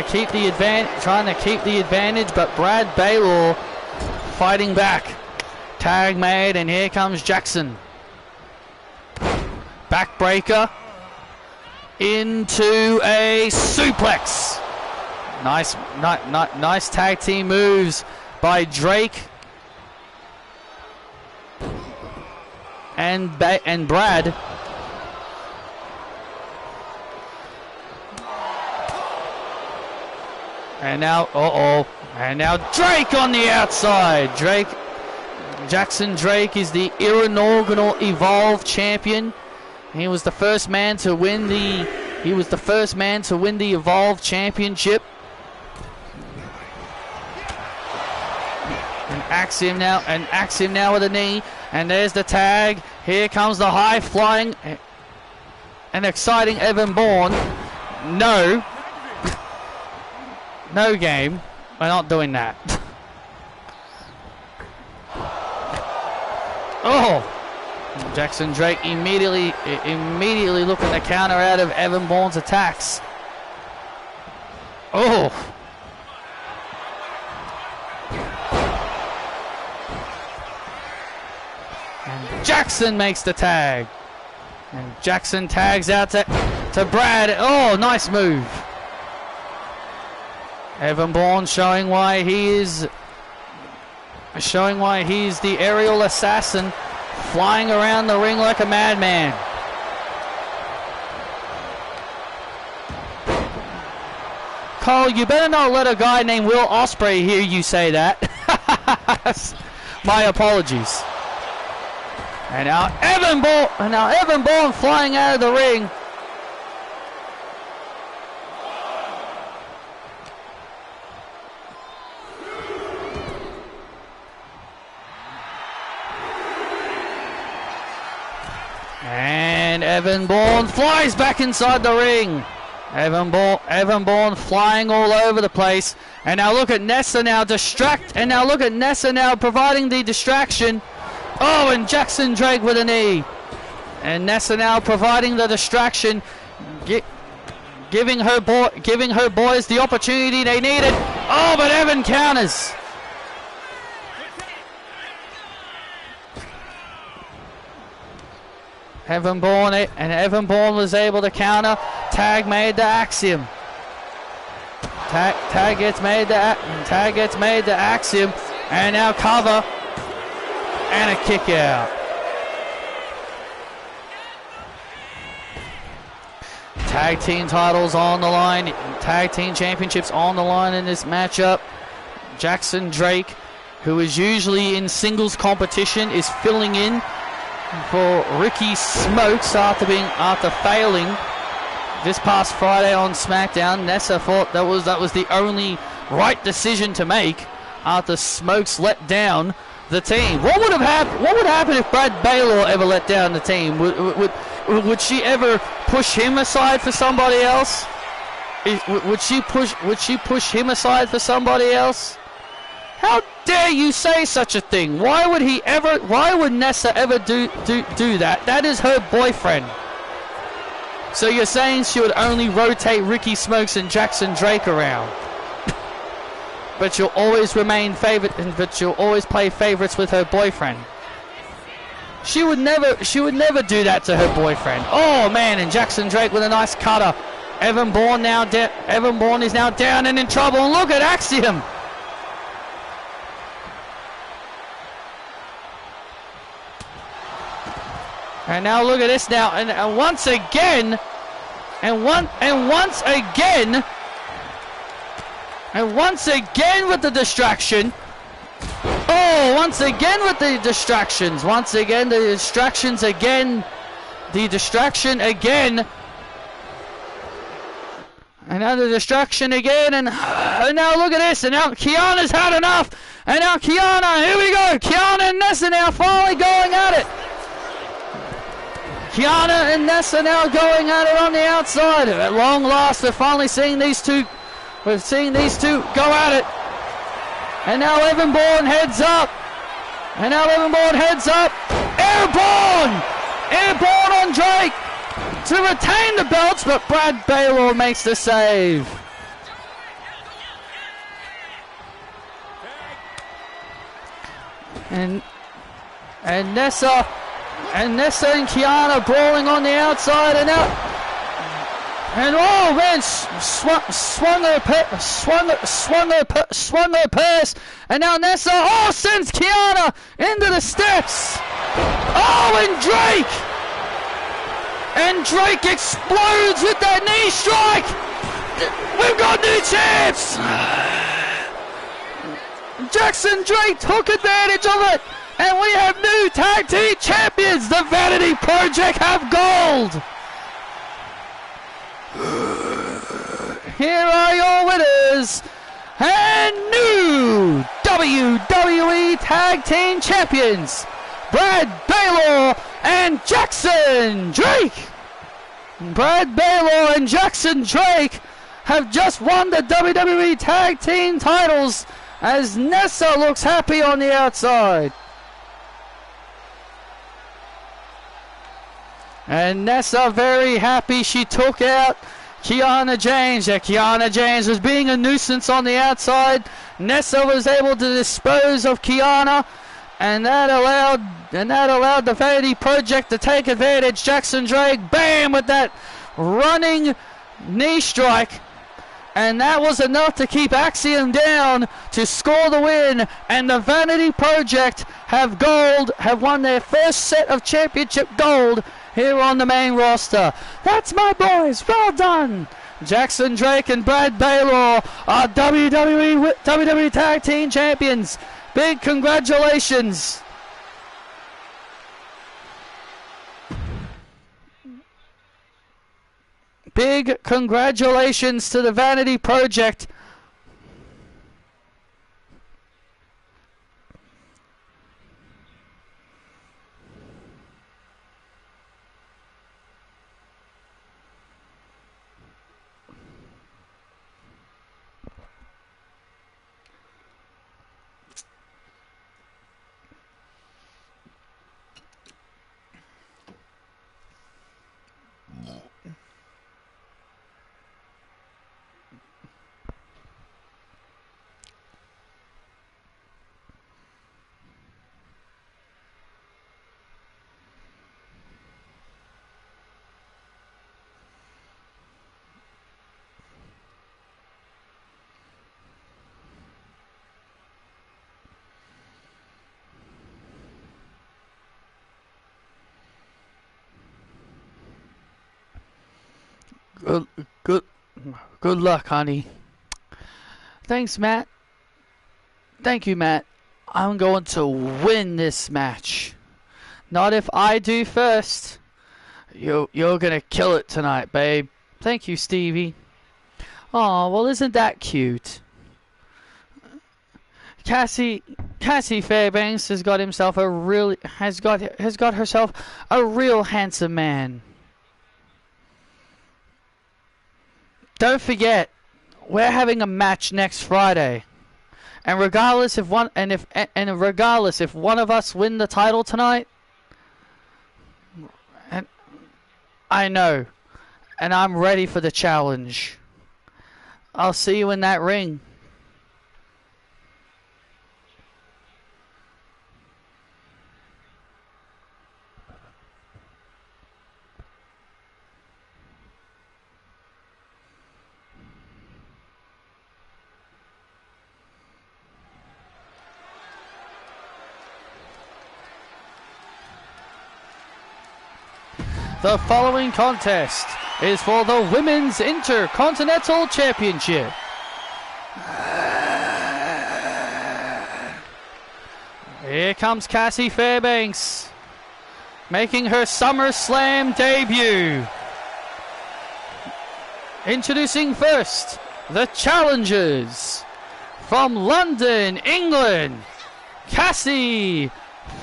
keep the advantage, but Brad Baylor fighting back. Tag made, and here comes Jackson. Backbreaker into a suplex. Nice tag team moves by Drake and Brad. And now, and now Drake on the outside. Jackson Drake is the inaugural Evolve champion. He was the first man to win the Evolve championship. And Axiom now with a knee, and there's the tag. Here comes the high flying and exciting Evan Bourne. No game. We're not doing that. Oh! Jackson Drake immediately looking to counter out of Evan Bourne's attacks. Oh! And Jackson makes the tag. And Jackson tags out to Brad. Oh, nice move. Evan Bourne showing why he's the aerial assassin, flying around the ring like a madman. Cole, you better not let a guy named Will Ospreay hear you say that. My apologies. And now Evan Bourne flying out of the ring. And Evan Bourne flies back inside the ring. Evan Bourne flying all over the place. And now look at Nessa now providing the distraction. Oh, and Jackson Drake with a knee. And Nessa now providing the distraction, giving her boys the opportunity they needed. Oh, but Evan counters. Evan Bourne was able to counter. Tag made to Axiom. Tag gets made to Axiom, and now cover and a kick out. Tag team titles on the line. Tag team championships on the line in this matchup. Jackson Drake, who is usually in singles competition, is filling in for Ricky Smokes after failing this past Friday on SmackDown. Nessa thought that was the only right decision to make after Smokes let down the team. What would happen if Brad Baylor ever let down the team? Would she ever push him aside for somebody else? Would she push him aside for somebody else? How dare you say such a thing? Why would Nessa ever do that? That is her boyfriend. So you're saying she would only rotate Ricky Smokes and Jackson Drake around? But she'll always remain but she'll always play favorites with her boyfriend. She would never do that to her boyfriend. Oh man, and Jackson Drake with a nice cutter. Evan Bourne is now down and in trouble. And look at Axiom. And now look at this now, and once again with the distraction. Oh, once again with the distractions. Once again the distractions again. The distraction again. And now the distraction again, and now look at this, and now Kiana's had enough. And now Kiana, here we go. Kiana and Nessa now finally going at it. Kiana and Nessa now going at it on the outside. At long last, we're finally seeing these two. We're seeing these two go at it. And now Evan Bourne heads up. Airborne on Drake to retain the belts, but Brad Baylor makes the save. And Nessa and Kiana brawling on the outside, and now, and oh man, swung her purse, and now Nessa sends Kiana into the steps. Oh, and Drake explodes with that knee strike. We've got new champs. Jackson Drake took advantage of it. And we have new tag team champions. The Vanity Project have gold. Here are your winners and new WWE Tag Team Champions, Brad Baylor and Jackson Drake. Brad Baylor and Jackson Drake have just won the WWE Tag Team titles as Nessa looks happy on the outside. And Nessa very happy she took out Kiana James. Yeah, Kiana James was being a nuisance on the outside. Nessa was able to dispose of Kiana, and that allowed the Vanity Project to take advantage. Jackson Drake, bam, with that running knee strike. And that was enough to keep Axiom down to score the win. And the Vanity Project have won their first set of championship gold here on the main roster. That's my boys. Well done. Jackson Drake and Brad Baylor are WWE Tag Team Champions. Big congratulations. Big congratulations to the Vanity Project. Good luck, honey. Thanks, Matt. Thank you, Matt. I'm going to win this match. Not if I do first. You're gonna kill it tonight, babe. Thank you, Stevie. Oh, well, isn't that cute? Cassie Fairbanks has got herself a real handsome man. Don't forget, we're having a match next Friday, and regardless if one of us win the title tonight, and I know, and I'm ready for the challenge. I'll see you in that ring. The following contest is for the Women's Intercontinental Championship. Here comes Cassie Fairbanks, making her SummerSlam debut. Introducing first, the challengers from London, England, Cassie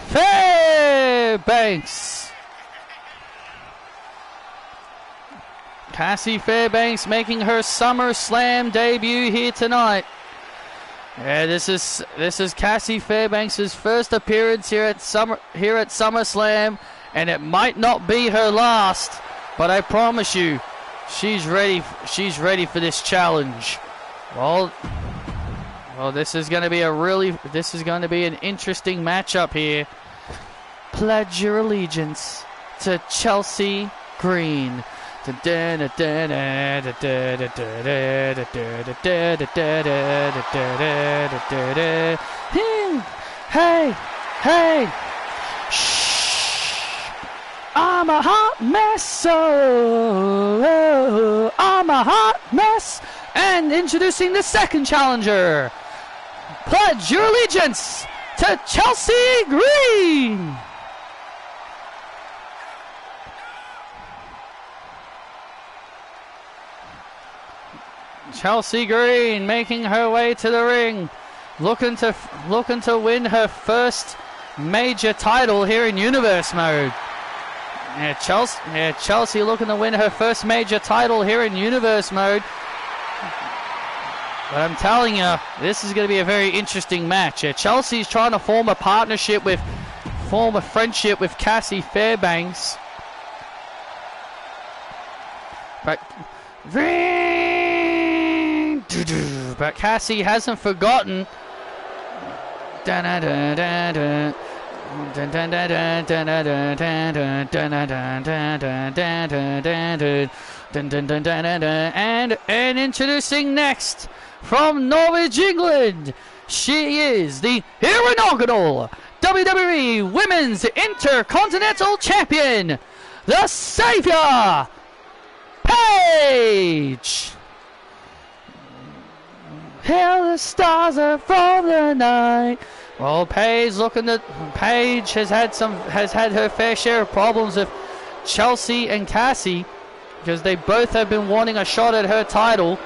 Fairbanks. Cassie Fairbanks making her SummerSlam debut here tonight. Yeah, this is Cassie Fairbanks' first appearance here at SummerSlam, and it might not be her last, but I promise you, she's ready for this challenge. Well, this is going to be an interesting matchup here. Pledge your allegiance to Chelsea Green. Hey, shh, I'm a hot mess, oh, I'm a hot mess. And introducing the second challenger, pledge your allegiance to Chelsea Green. Chelsea Green making her way to the ring, looking to win her first major title here in Universe mode. Chelsea looking to win her first major title here in Universe mode. But I'm telling you, this is going to be a very interesting match. Chelsea's trying to form a friendship with Cassie Fairbanks. But Cassie hasn't forgotten. And introducing next from Norwich, England, she is the inaugural WWE Women's Intercontinental Champion, the Savior, Paige. Here the stars are from the night. Well, Paige has had her fair share of problems with Chelsea and Cassie, because they both have been wanting a shot at her title.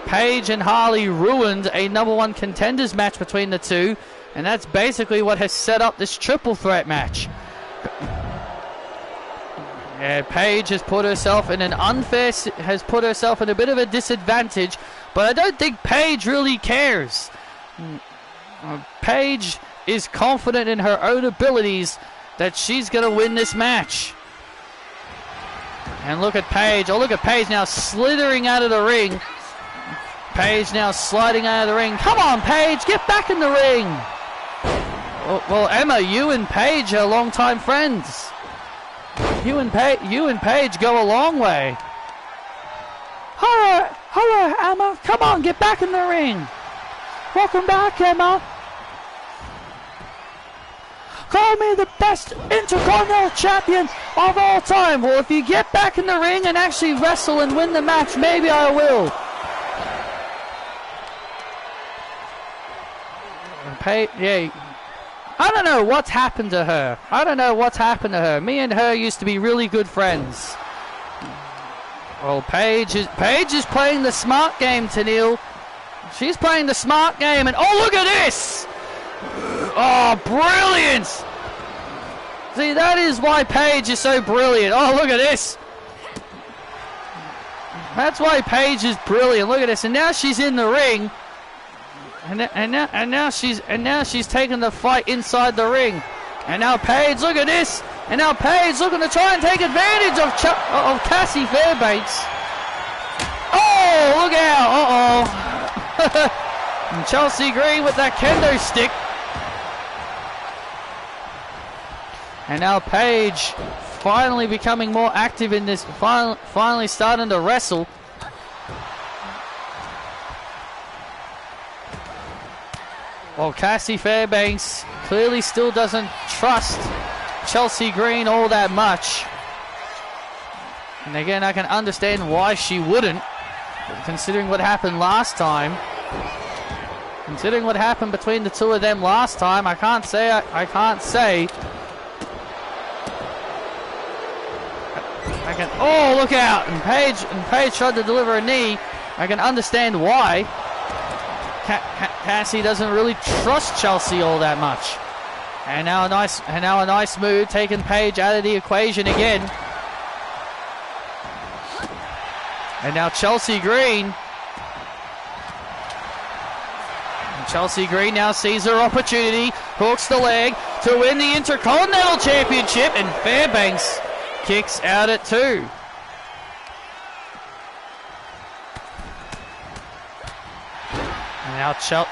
Paige and Harley ruined a #1 contenders match between the two, and that's basically what has set up this triple threat match. Paige has put herself in a bit of a disadvantage, but I don't think Paige really cares. Paige is confident in her own abilities that she's going to win this match. And look at Paige. Oh, look at Paige now slithering out of the ring. Paige now sliding out of the ring. Come on, Paige, get back in the ring. Well, Emma, you and Paige are longtime friends. You and Paige go a long way. Hello, Emma. Come on, get back in the ring. Welcome back, Emma. Call me the best Intercontinental Champion of all time. Well, if you get back in the ring and actually wrestle and win the match, maybe I will. I don't know what's happened to her. Me and her used to be really good friends. Well, Paige is playing the smart game, Tennille. She's playing the smart game, and oh, look at this! Oh, brilliant! See, that is why Paige is so brilliant. Oh, look at this! That's why Paige is brilliant. Look at this, and now she's in the ring, and now she's taking the fight inside the ring. And now Paige, look at this! And now Paige looking to try and take advantage of Cassie Fairbanks. Oh, look out! And Chelsea Green with that kendo stick. And now Paige finally becoming more active in this, finally starting to wrestle. Well, Cassie Fairbanks clearly still doesn't trust Chelsea Green all that much. And again, I can understand why she wouldn't, considering what happened last time. Considering what happened between the two of them last time, I can't say. Oh, look out! And Paige tried to deliver a knee. I can understand why. Cassie doesn't really trust Chelsea all that much. And now a nice move, taking Paige out of the equation again. And now Chelsea Green. Chelsea Green now sees her opportunity, hooks the leg to win the Intercontinental Championship, and Fairbanks kicks out at 2.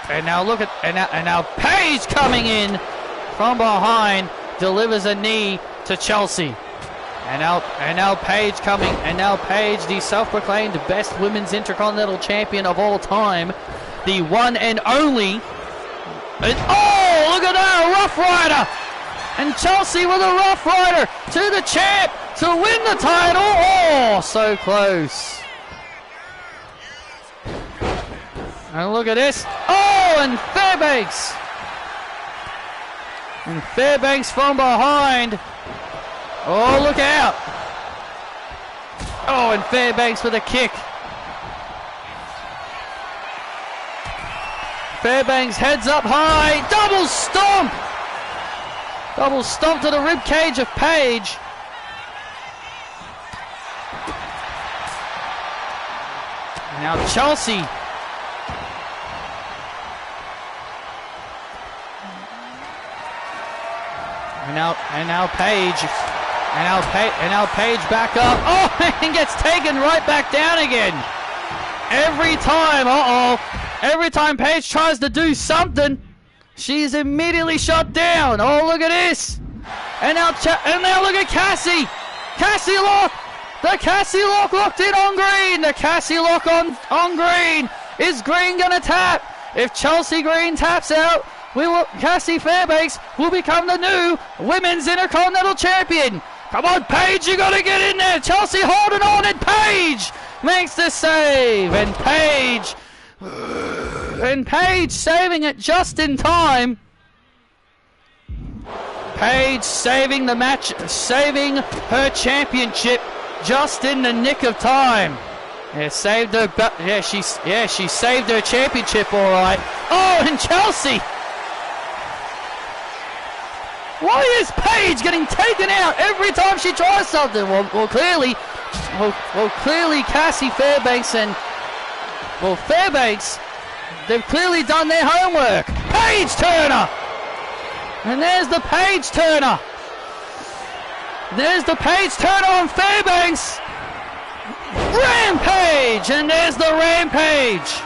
And now Paige coming in from behind, delivers a knee to Chelsea. And now Paige coming, and now Paige, the self-proclaimed best women's Intercontinental Champion of all time, the one and only. And oh, look at that, a Rough Rider! And Chelsea with a Rough Rider to the champ to win the title. Oh, so close. And look at this. Oh, and Fairbanks. And Fairbanks from behind. Oh, look out. Oh, and Fairbanks with a kick. Fairbanks heads up high. Double stomp. Double stomp to the rib cage of Paige. Now Chelsea. And now Paige. And now Paige back up. Oh, and gets taken right back down again. Every time, every time Paige tries to do something, she's immediately shut down. Oh, look at this. And now look at Cassie. Cassie lock. The Cassie lock locked in on Green. The Cassie lock on Green. Is Green going to tap? If Chelsea Green taps out, Cassie Fairbanks will become the new Women's Intercontinental Champion. Come on, Paige, you got to get in there. Chelsea holding on, and Paige makes the save. And Paige saving it just in time. Paige saving the match, saving her championship just in the nick of time. Yeah, saved her. Yeah, she saved her championship, all right. Oh, and Chelsea. Why is Paige getting taken out every time she tries something? Well, clearly, Cassie Fairbanks and Fairbanks, they've clearly done their homework. Paige Turner, and there's the Paige Turner. There's the Paige Turner on Fairbanks. Rampage, and there's the Rampage.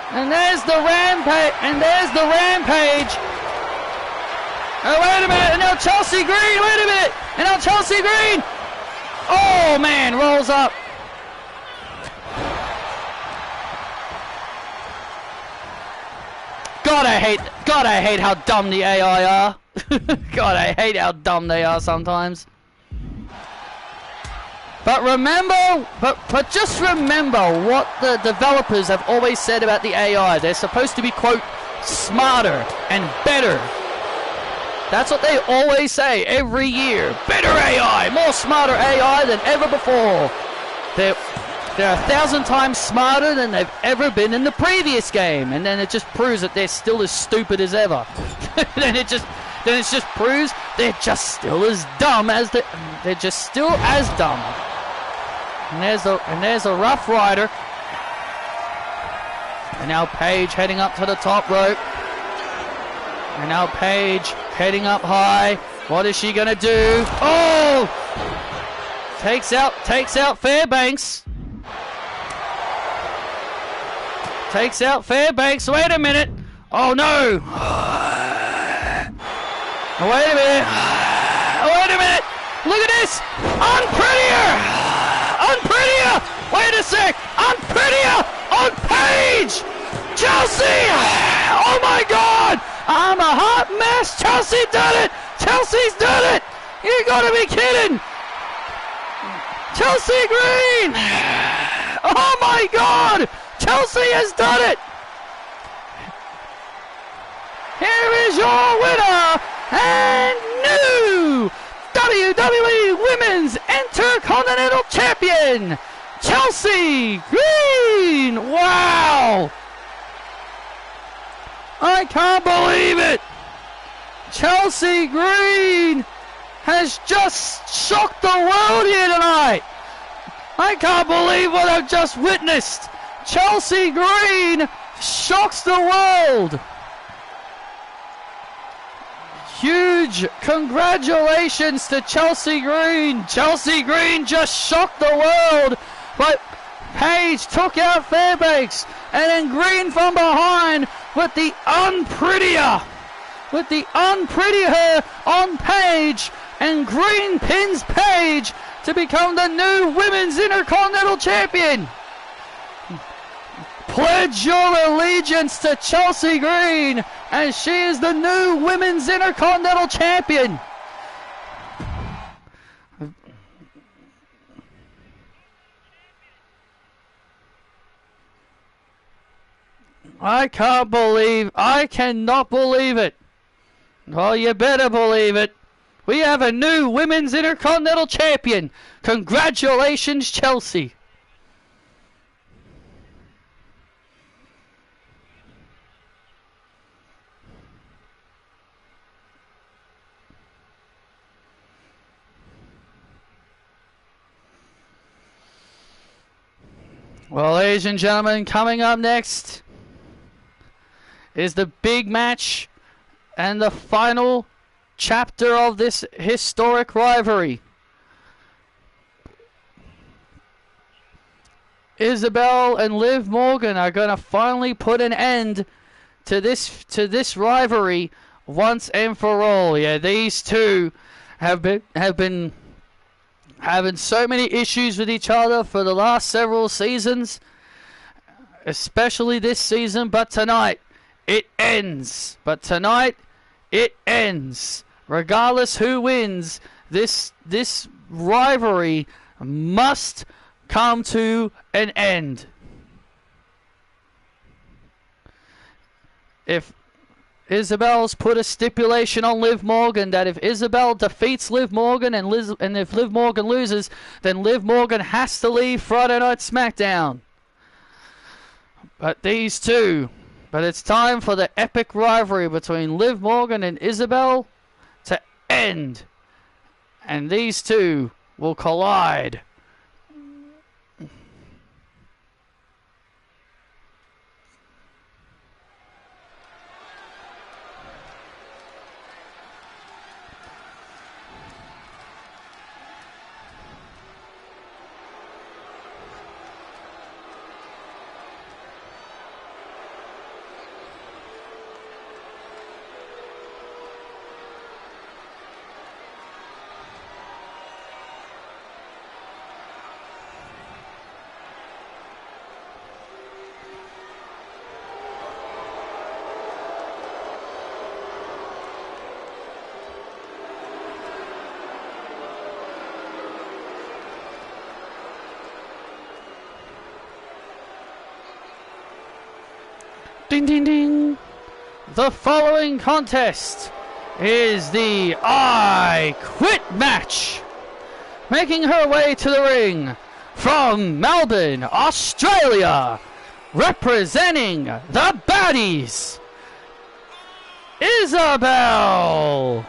And there's the Rampage, and there's the Rampage. Oh, wait a minute, and now Chelsea Green, wait a minute, and now Chelsea Green. Oh, man, rolls up. God, I hate how dumb the AI are. God, I hate how dumb they are sometimes. But remember, but just remember what the developers have always said about the AI. They're supposed to be, quote, smarter and better. That's what they always say every year. Better AI, more smarter AI than ever before. They're 1,000 times smarter than they've ever been in the previous game, and then it just proves that they're still as stupid as ever. then it just proves they're just still as dumb as they're just still as dumb. And there's a Rough Rider. And now Paige heading up to the top rope. And now Paige heading up high. What is she gonna do? Oh! Takes out Fairbanks. Takes out Fairbanks. Wait a minute. Oh no! Wait a minute. Wait a minute. Look at this. Unprettier. Unprettier. Wait a sec. Unprettier on Paige. Chelsea. Oh my God. I'm a hot mess. Chelsea done it. Chelsea's done it. You gotta be kidding. Chelsea Green. Oh my God. Chelsea has done it. Here is your winner and new WWE Women's Intercontinental Champion, Chelsea Green. Wow. I can't believe it! Chelsea Green has just shocked the world here tonight! I can't believe what I've just witnessed! Chelsea Green shocks the world! Huge congratulations to Chelsea Green! Chelsea Green just shocked the world! But Paige took out Fairbanks, and then Green from behind with the unprettier on Paige, and Green pins Paige to become the new Women's Intercontinental Champion. Pledge your allegiance to Chelsea Green, as she is the new Women's Intercontinental Champion. I cannot believe it. Oh, you better believe it. We have a new Women's Intercontinental Champion. Congratulations, Chelsea. Well, ladies and gentlemen, coming up next is the big match and the final chapter of this historic rivalry. Isabel and Liv Morgan are going to finally put an end to this rivalry once and for all. Yeah, these two have been having so many issues with each other for the last several seasons, especially this season, but tonight it ends. Regardless who wins, this rivalry must come to an end. If Isabel's put a stipulation on Liv Morgan that if Isabel defeats Liv Morgan and if Liv Morgan loses, then Liv Morgan has to leave Friday Night SmackDown. But it's time for the epic rivalry between Liv Morgan and Isabel to end. And these two will collide. Ding, ding, ding. The following contest is the I Quit match. Making her way to the ring from Melbourne, Australia, representing the Baddies, Isabel.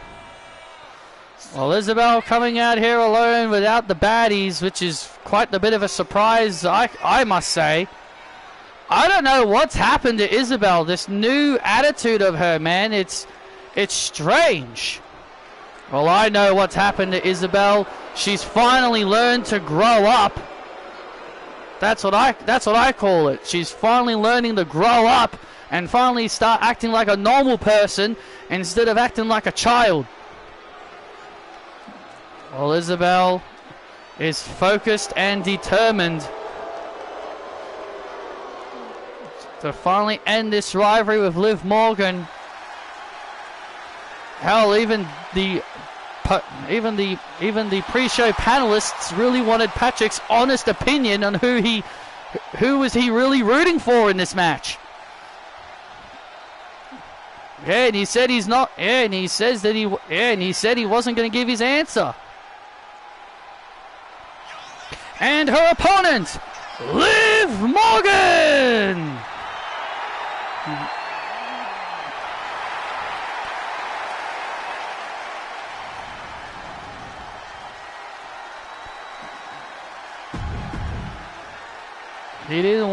Well, Isabel coming out here alone without the Baddies, which is quite a bit of a surprise, I must say. I don't know what's happened to Isabel. This new attitude of her, man, it's strange. Well, I know what's happened to Isabel. She's finally learned to grow up. That's what I call it. She's finally learning to grow up and finally start acting like a normal person instead of acting like a child. Well, Isabel is focused and determined to finally end this rivalry with Liv Morgan. Hell, even the pre-show panelists really wanted Patrick's honest opinion on who was he really rooting for in this match. Yeah, and he said he's not. Yeah, and he says that he said he wasn't going to give his answer. And her opponent, Liv Morgan. He didn't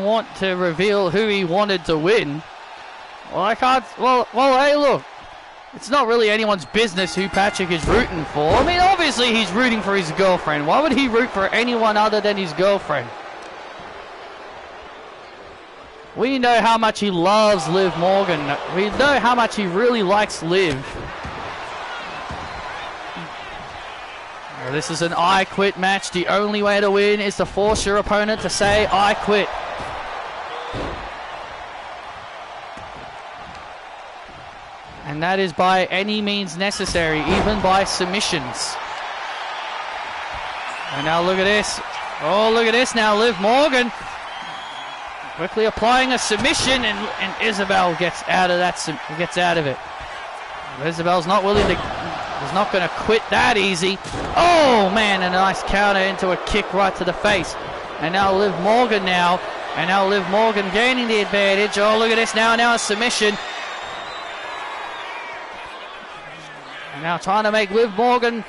want to reveal who he wanted to win. Well, I can't. Well, hey, look. It's not really anyone's business who Patrick is rooting for. I mean, obviously he's rooting for his girlfriend. Why would he root for anyone other than his girlfriend? We know how much he loves Liv Morgan. We know how much he really likes Liv. Well, this is an I Quit match. The only way to win is to force your opponent to say, I quit. And that is by any means necessary, even by submissions. And now look at this. Oh, look at this now, Liv Morgan. Quickly applying a submission, and Isabel gets out of it. Isabel's not willing to, is not going to quit that easy. Oh man, a nice counter into a kick right to the face. And now Liv Morgan now. And now Liv Morgan gaining the advantage. Oh, look at this now a submission. And now trying to make Liv Morgan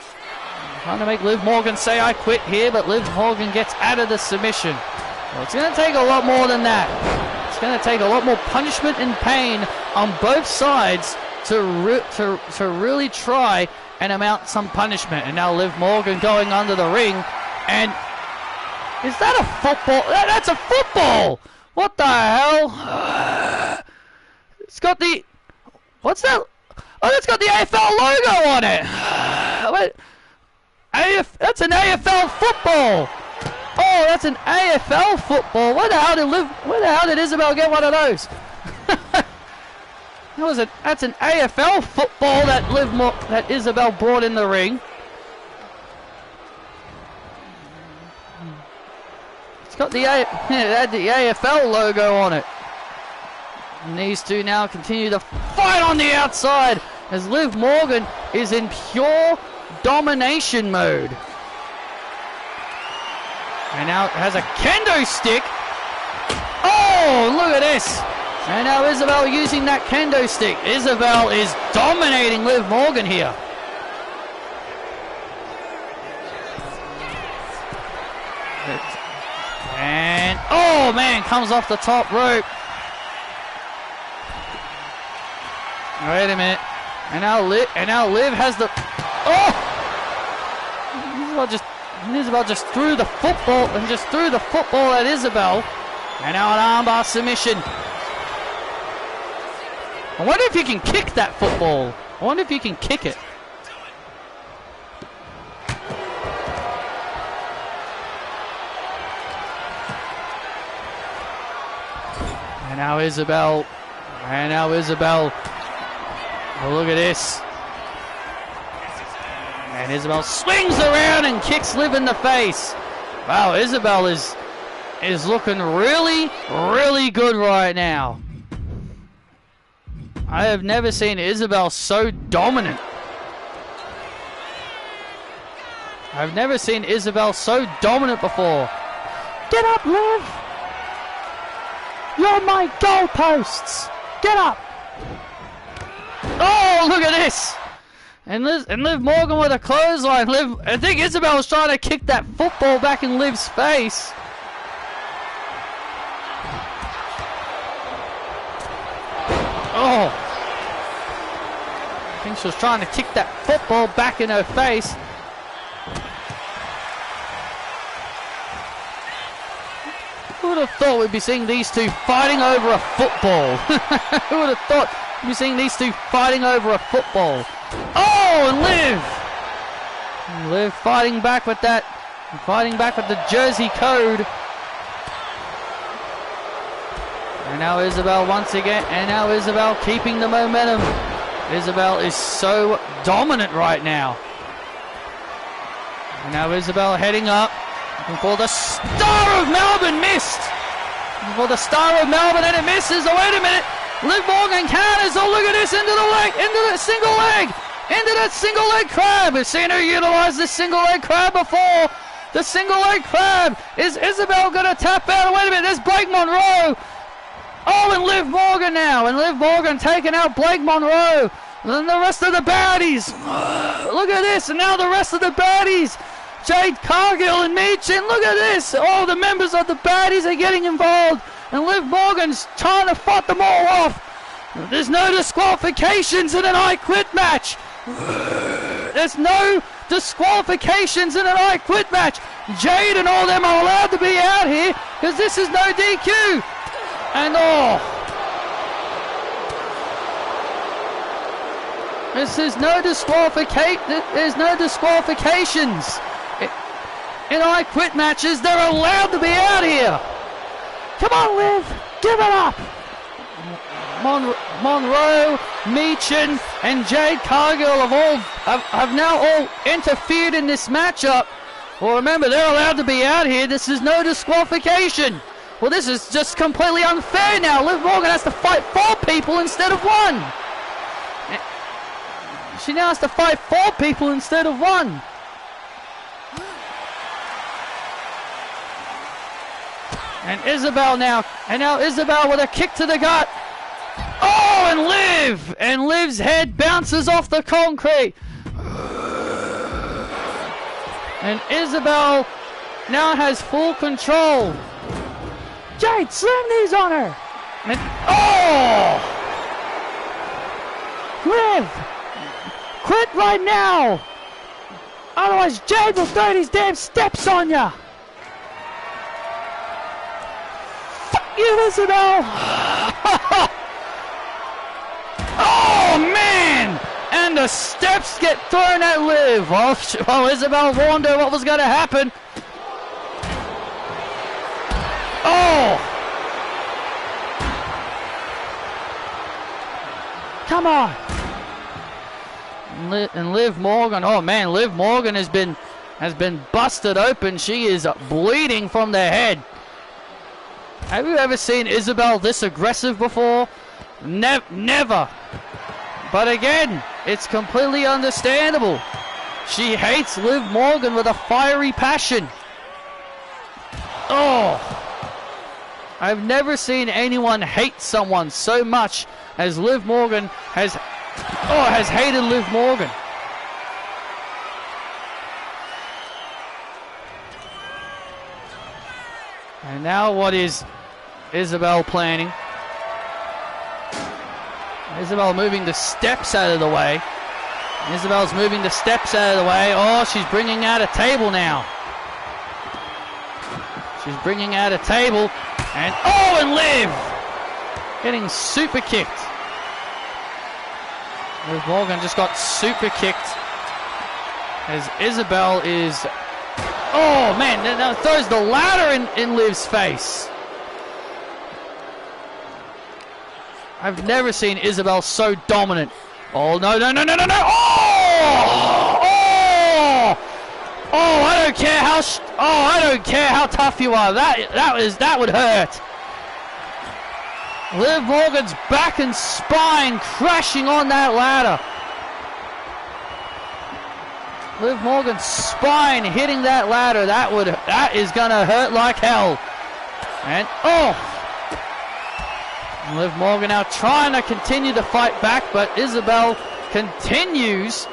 say I quit here, but Liv Morgan gets out of the submission. Well, it's going to take a lot more than that. It's going to take a lot more punishment and pain on both sides to really try and amount some punishment. And now Liv Morgan going under the ring. And is that a football? That's a football! What the hell? It's got the... What's that? Oh, it's got the AFL logo on it! That's an AFL football! Oh, that's an AFL football! Where the hell did Isabel get one of those? That's an AFL football that Isabel brought in the ring. It's got it had the AFL logo on it. And these two now continue to fight on the outside as Liv Morgan is in pure domination mode. And now has a kendo stick. Oh, look at this. And now Isabel using that kendo stick. Isabel is dominating Liv Morgan here. And, oh man, comes off the top rope. Wait a minute. And now Liv has the... Oh! Isabel just threw the football at Isabel. And now an armbar submission. I wonder if you can kick that football. I wonder if you can kick it. And now Isabel. Oh, look at this. And Isabel swings around and kicks Liv in the face. Wow, Isabel is looking really, really good right now. I have never seen Isabel so dominant. I've never seen Isabel so dominant before. Get up, Liv! You're my goalposts! Get up! Oh, look at this! And Liv Morgan with a clothesline. I think Isabel was trying to kick that football back in Liv's face. Oh! I think she was trying to kick that football back in her face. Who would have thought we'd be seeing these two fighting over a football? Who would have thought we'd be seeing these two fighting over a football? Oh, and Liv fighting back with that, fighting back with the Jersey code. And now Isabel once again, and now Isabel keeping the momentum. Isabel is so dominant right now. And now Isabel heading up. Looking for the Star of Melbourne, missed. Looking for the Star of Melbourne, and it misses. Oh, wait a minute. Liv Morgan counters. Oh, look at this, into the leg, into the single leg. Into that single leg crab. We've seen her utilize this single leg crab before. The single leg crab. Is Isabel going to tap out? Wait a minute, there's Blake Monroe. Oh, and Liv Morgan now. And Liv Morgan taking out Blake Monroe. And then the rest of the baddies. Look at this. And now the rest of the baddies. Jade Cargill and Meechin. Look at this. Oh, the members of the baddies are getting involved. And Liv Morgan's trying to fight them all off. There's no disqualifications in an I Quit match. There's no disqualifications in an I Quit match. Jade and all them are allowed to be out here because this is no DQ. And this is no disqualification. There's no disqualifications in I Quit matches. They're allowed to be out here. Come on, Liv, give it up. Monroe, Meechin, and Jade Cargill have now all interfered in this matchup. Well, remember, they're allowed to be out here. This is no disqualification. Well, this is just completely unfair now. Liv Morgan has to fight 4 people instead of 1. She now has to fight 4 people instead of 1. And Isabel now. And now Isabel with a kick to the gut. Oh, and Liv! And Liv's head bounces off the concrete. And Isabel now has full control. Jade, slam knees on her. And, oh! Liv! Quit right now! Otherwise Jade will throw these damn steps on ya! Fuck you, Isabel! Oh, man! And the steps get thrown at Liv. Well, Isabel warned her what was going to happen. Oh! Come on! And Liv Morgan, oh man, Liv Morgan has been busted open. She is bleeding from the head. Have you ever seen Isabel this aggressive before? Never. But again, it's completely understandable. She hates Liv Morgan with a fiery passion. Oh! I've never seen anyone hate someone so much as Liv Morgan has hated Liv Morgan. And now what is Isabel planning? Isabel moving the steps out of the way. Isabel's moving the steps out of the way. Oh, she's bringing out a table now. She's bringing out a table. And oh, and Liv getting super kicked. Liv Morgan just got super kicked as Isabel is... Oh, man, now throws the ladder in Liv's face. I've never seen Isabel so dominant. Oh, no, no, no, no, no, no. Oh! Oh! Oh, I don't care how... I don't care how tough you are. That would hurt. Liv Morgan's back and spine crashing on that ladder. Liv Morgan's spine hitting that ladder. That is gonna hurt like hell. And oh! Liv Morgan now trying to continue to fight back, but Isabel continues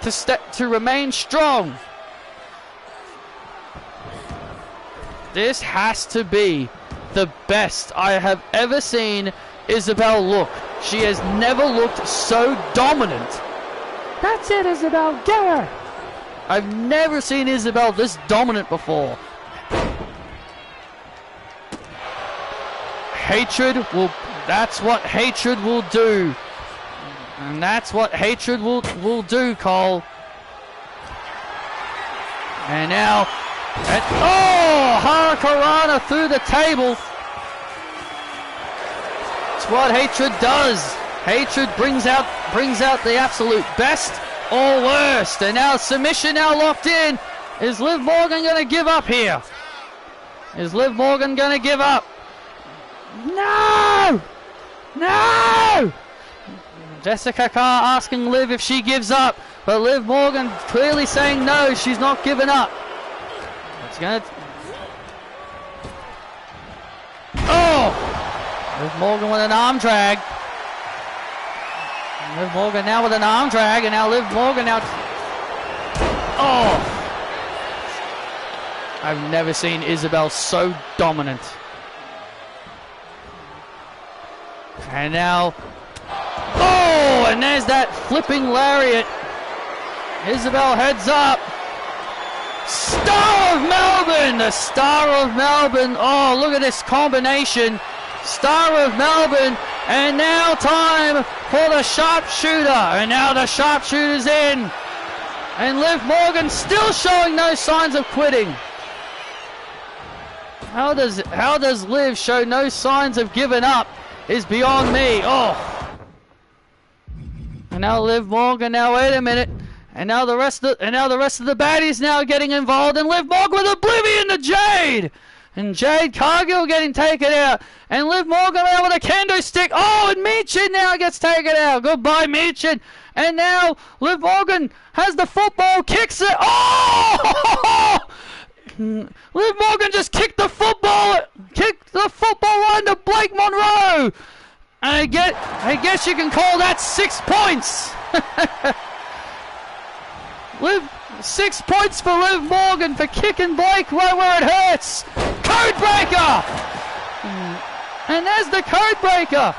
to remain strong. This has to be the best I have ever seen Isabel look. She has never looked so dominant. That's it, Isabel, get her! I've never seen Isabel this dominant before. That's what hatred will do. And that's what hatred will do, Cole. And now, oh, Hurricanrana through the table. It's what hatred does. Hatred brings out the absolute best or worst. And now submission now locked in. Is Liv Morgan going to give up here? Is Liv Morgan going to give up? No! No! Jessica Carr asking Liv if she gives up, but Liv Morgan clearly saying no, she's not giving up. It's gonna... Oh! Liv Morgan with an arm drag. Liv Morgan now with an arm drag, and now Liv Morgan now... Oh! I've never seen Isabel so dominant. And now... Oh! And there's that flipping lariat. Isabel heads up. Star of Melbourne! The Star of Melbourne. Oh, look at this combination. Star of Melbourne. And now time for the sharpshooter. And now the sharpshooter's in. And Liv Morgan still showing no signs of quitting. How does Liv show no signs of giving up is beyond me. Oh. And now Liv Morgan, now wait a minute. And now the rest of the baddies now getting involved, and Liv Morgan with Oblivion to Jade. And Jade Cargill getting taken out. And Liv Morgan out with a kendo stick. Oh, and Michin now gets taken out. Goodbye, Michin. And now Liv Morgan has the football, kicks it. Oh! Liv Morgan just kicked the football right into Blake Monroe. And I guess you can call that 6 points. 6 points for Liv Morgan for kicking Blake right where it hurts. Code breaker! And there's the code breaker.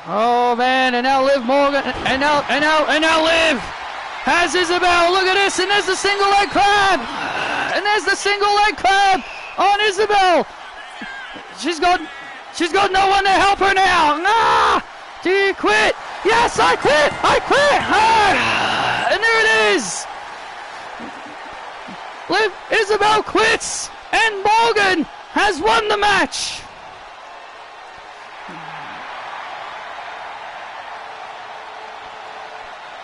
Oh man, and now Liv Morgan, and now Liv has Isabel. Look at this, and there's the single leg crab. And there's the single leg crab on Isabel. She's got no one to help her now. Ah! Do you quit? Yes, I quit! I quit! Ah! And there it is! Isabel quits! And Morgan has won the match!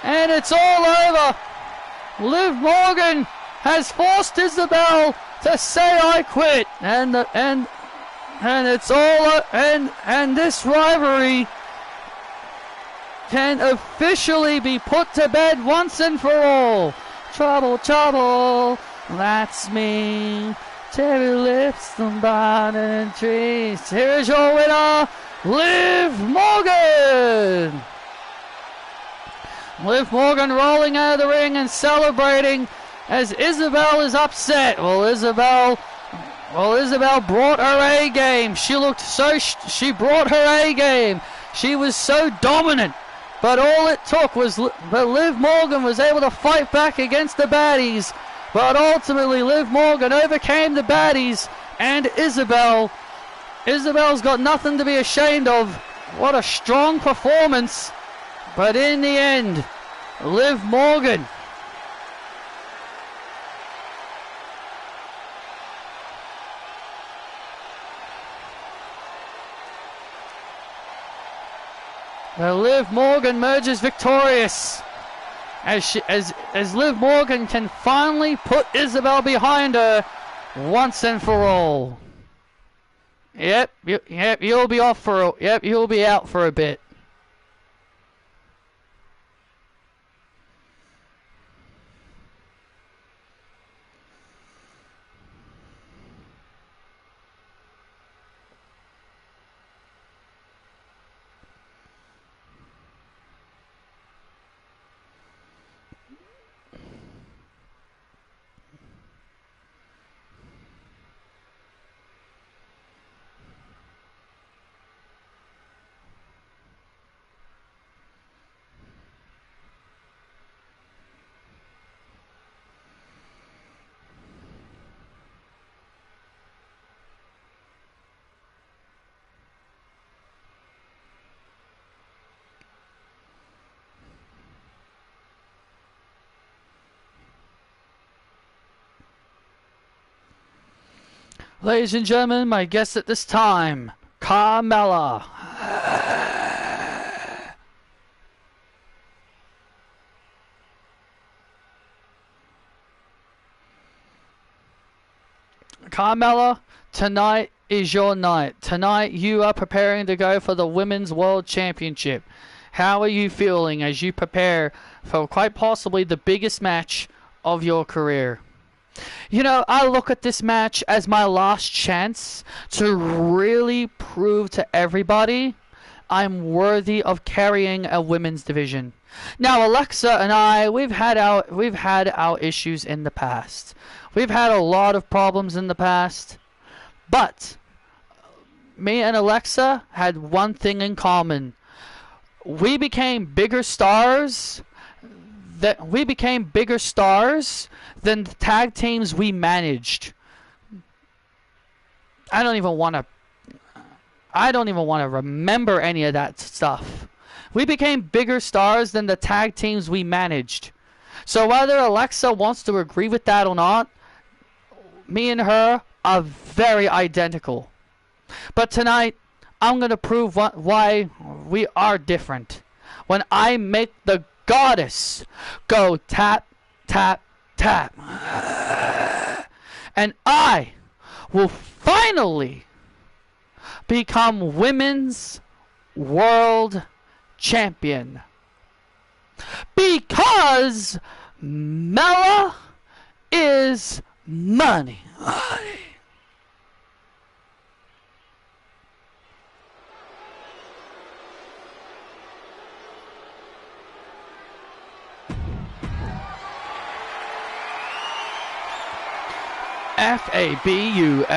And it's all over. Liv Morgan has forced Isabel to say I quit. And it's all and this rivalry can officially be put to bed once and for all. Trouble, trouble, that's me. Cherry lips and banana trees. Here's your winner, Liv Morgan. Liv Morgan rolling out of the ring and celebrating as Isabel is upset. Well, Isabel brought her A game. She brought her A game. She was so dominant. But all it took was Liv Morgan was able to fight back against the baddies. But ultimately, Liv Morgan overcame the baddies, and Isabel's got nothing to be ashamed of. What a strong performance. But in the end, Liv Morgan Liv Morgan emerges victorious as Liv Morgan can finally put Isabel behind her once and for all. Yep, you'll be out for a bit. Ladies and gentlemen, my guest at this time, Carmella. Carmella, tonight is your night. Tonight you are preparing to go for the Women's World Championship. How are you feeling as you prepare for quite possibly the biggest match of your career? You know, I look at this match as my last chance to really prove to everybody I'm worthy of carrying a women's division. Now, Alexa and I, we've had our issues in the past. We've had a lot of problems in the past, but me and Alexa had one thing in common. We became bigger stars than the tag teams we managed. I don't even want to remember any of that stuff. We became bigger stars than the tag teams we managed. So whether Alexa wants to agree with that or not, me and her are very identical. But tonight, I'm going to prove why we are different. When I make the goddess go tap, tap, tap. and I will finally become Women's World Champion. Because Mella is money.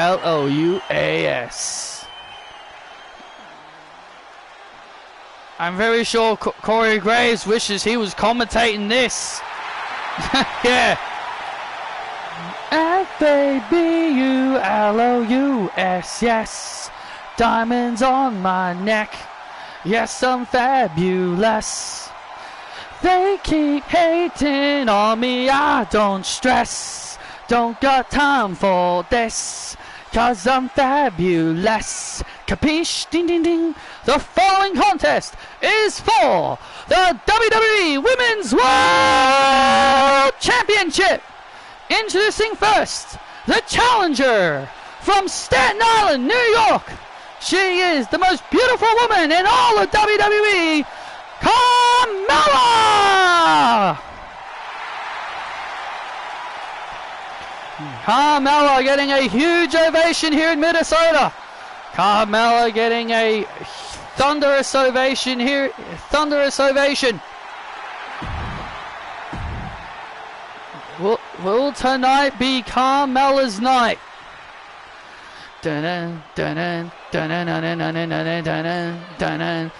Fabulous. I'm very sure Corey Graves wishes he was commentating this. Yeah. Fabulous, yes. Diamonds on my neck. Yes, I'm fabulous. They keep hating on me, I don't stress. Don't got time for this, 'cause I'm fabulous. Capiche? Ding ding ding. The following contest is for the WWE Women's World Championship. Introducing first, the challenger from Staten Island, New York. She is the most beautiful woman in all of WWE, Carmella! Carmella getting a huge ovation here in Minnesota. Carmella getting a thunderous ovation here. Thunderous ovation. Will tonight be Carmella's night? Dun dun dun dun dun dun dun dun dun dun dun dun.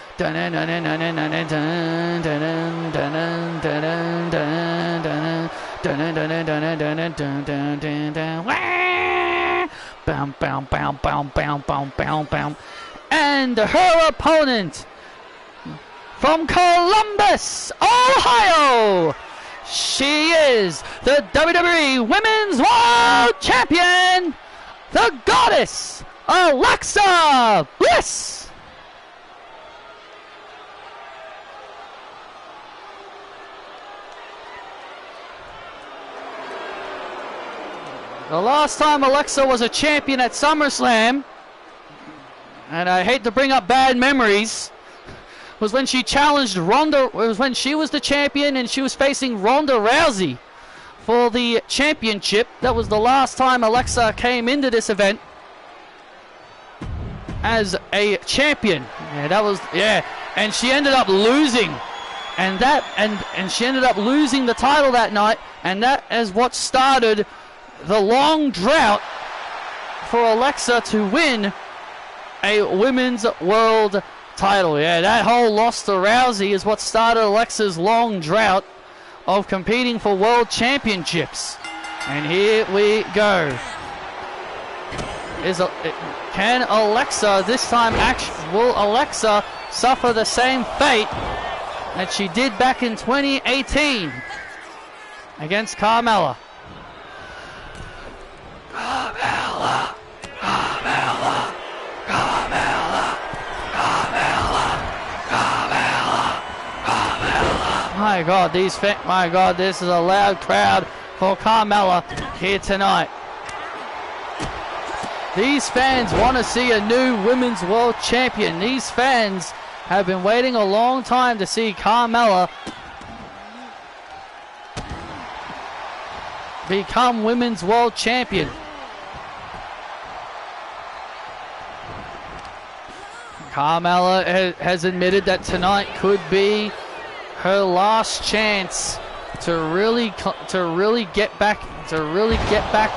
And her opponent from Columbus, Ohio, she is the WWE Women's World Champion, the Goddess Alexa Bliss. The last time Alexa was a champion at SummerSlam, and I hate to bring up bad memories, was when she challenged Ronda. It was when she was the champion and she was facing Ronda Rousey for the championship. That was the last time Alexa came into this event as a champion. And she ended up losing. And she ended up losing the title that night, and that is what started the long drought for Alexa to win a Women's World title. Yeah, that whole loss to Rousey is what started Alexa's long drought of competing for world championships. And here we go. Can Alexa this time will Alexa suffer the same fate that she did back in 2018 against Carmella? Carmella, Carmella, Carmella, Carmella, Carmella, Carmella. My God, this is a loud crowd for Carmella here tonight. These fans want to see a new Women's World Champion. These fans have been waiting a long time to see Carmella become Women's World Champion. Carmella has admitted that tonight could be her last chance to really get back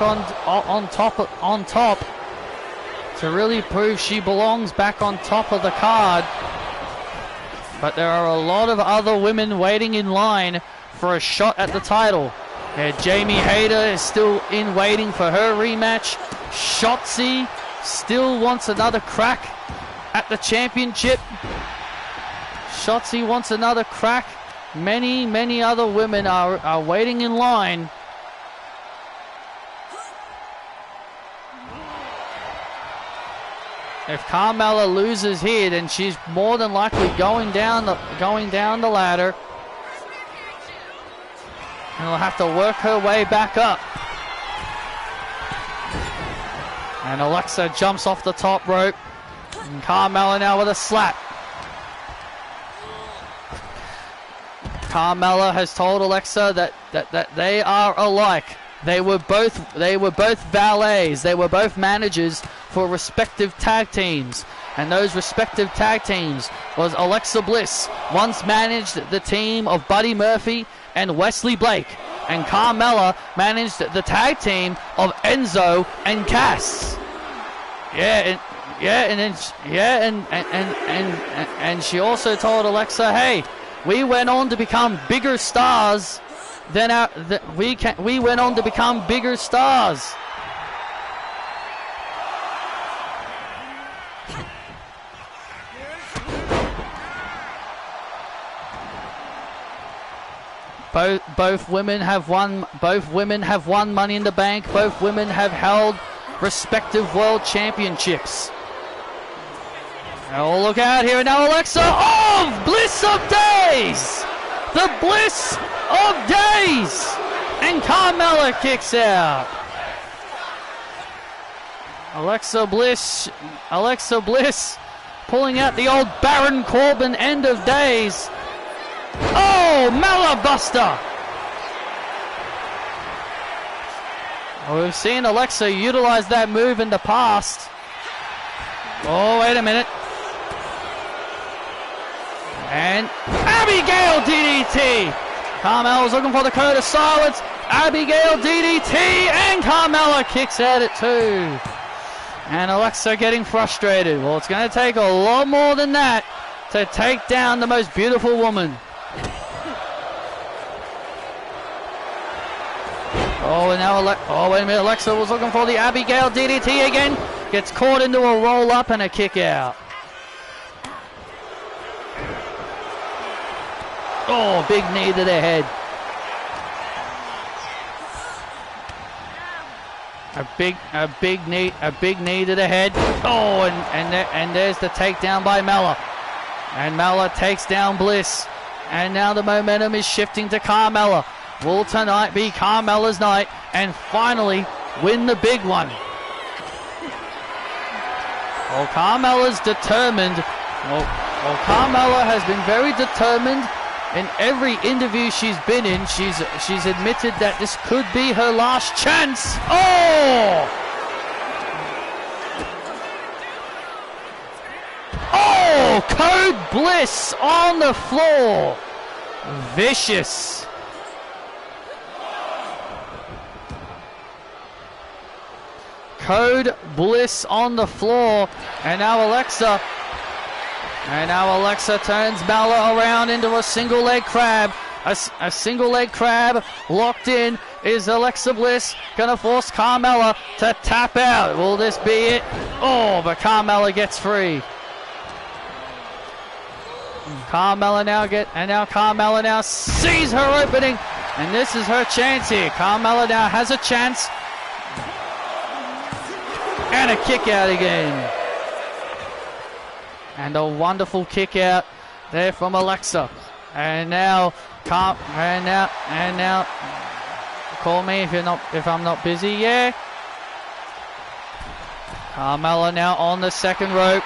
on top, to really prove she belongs back on top of the card. But there are a lot of other women waiting in line for a shot at the title. Jamie Hayter is still in waiting for her rematch. Shotzi still wants another crack at the championship. Shotzi wants another crack. Many other women are waiting in line. If Carmella loses here, then she's more than likely going down the ladder. And will have to work her way back up. And Alexa jumps off the top rope. And Carmella now with a slap. Carmella has told Alexa that they are alike. They were both valets. They were both managers for respective tag teams. And those respective tag teams was Alexa Bliss once managed the team of Buddy Murphy and Wesley Blake. And Carmella managed the tag team of Enzo and Cass. And she also told Alexa, hey, we went on to become bigger stars than we went on to become bigger stars. Both women have won Money in the Bank. Both women have held respective world championships. Oh, look out here now, Alexa. Oh, Bliss of Days! The Bliss of Days! And Carmella kicks out. Alexa Bliss pulling out the old Baron Corbin end of days. Oh, Mala Buster! Well, we've seen Alexa utilize that move in the past. Oh, wait a minute. And Abigail DDT! Carmella was looking for the code of silence. Abigail DDT, and Carmella kicks out at 2. And Alexa getting frustrated. Well, it's going to take a lot more than that to take down the most beautiful woman. Oh, and now wait a minute. Alexa was looking for the Abigail DDT again. Gets caught into a roll-up and a kick out. Oh, big knee to the head. A big knee to the head. Oh, and there's the takedown by Mella. And Mella takes down Bliss. And now the momentum is shifting to Carmella. Will tonight be Carmella's night and finally win the big one? Well, Carmella's determined. Well, Carmella has been very determined in every interview she's been in. She's admitted that this could be her last chance. Oh! Oh! Code Bliss on the floor. Vicious. Code Bliss on the floor. And now Alexa turns Mella around into a single leg crab. A single leg crab locked in. Is Alexa Bliss gonna force Carmella to tap out? Will this be it? Oh, but Carmella gets free. Carmella now sees her opening, and this is her chance here. Carmella now has a chance. And a kick out again. And a wonderful kick out there from Alexa. And now call me if I'm not busy. Yeah. Carmella now on the second rope.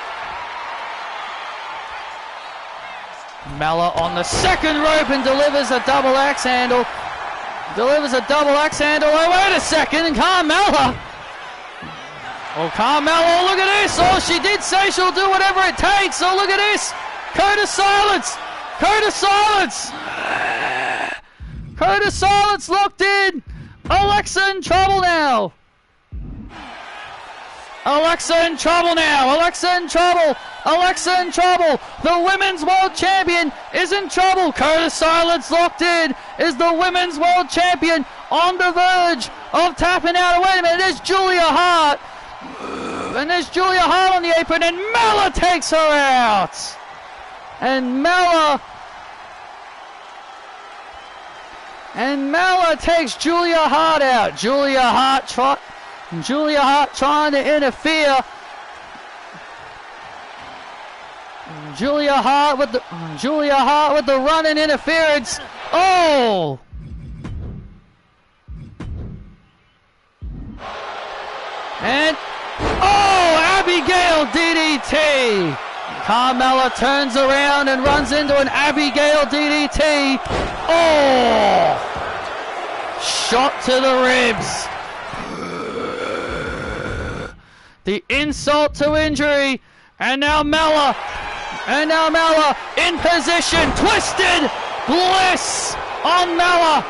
Mella on the second rope and delivers a double axe handle. Oh, wait a second, Carmella. Oh, Carmella, look at this. Oh, she did say she'll do whatever it takes. Oh, look at this. Code of silence. Code of silence locked in. Alexa in trouble now. Alexa in trouble. The women's world champion is in trouble. Code of silence locked in. Is the women's world champion on the verge of tapping out? Wait a minute, there's Julia Hart. And there's Julia Hart on the apron, and Mella takes her out. And Mella takes Julia Hart out. Julia Hart trying to interfere. Julia Hart with the running interference. Oh! And DDT. Carmella turns around and runs into an Abigail DDT. Oh! Shot to the ribs. The insult to injury. And now Mella in position. Twisted Bliss on Mella.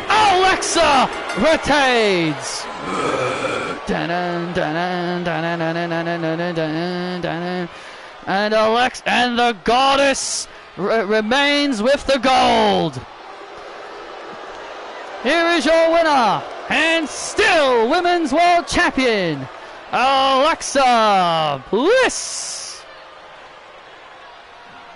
Alexa retains. And the goddess remains with the gold. Here is your winner, and still Women's World Champion, Alexa Bliss.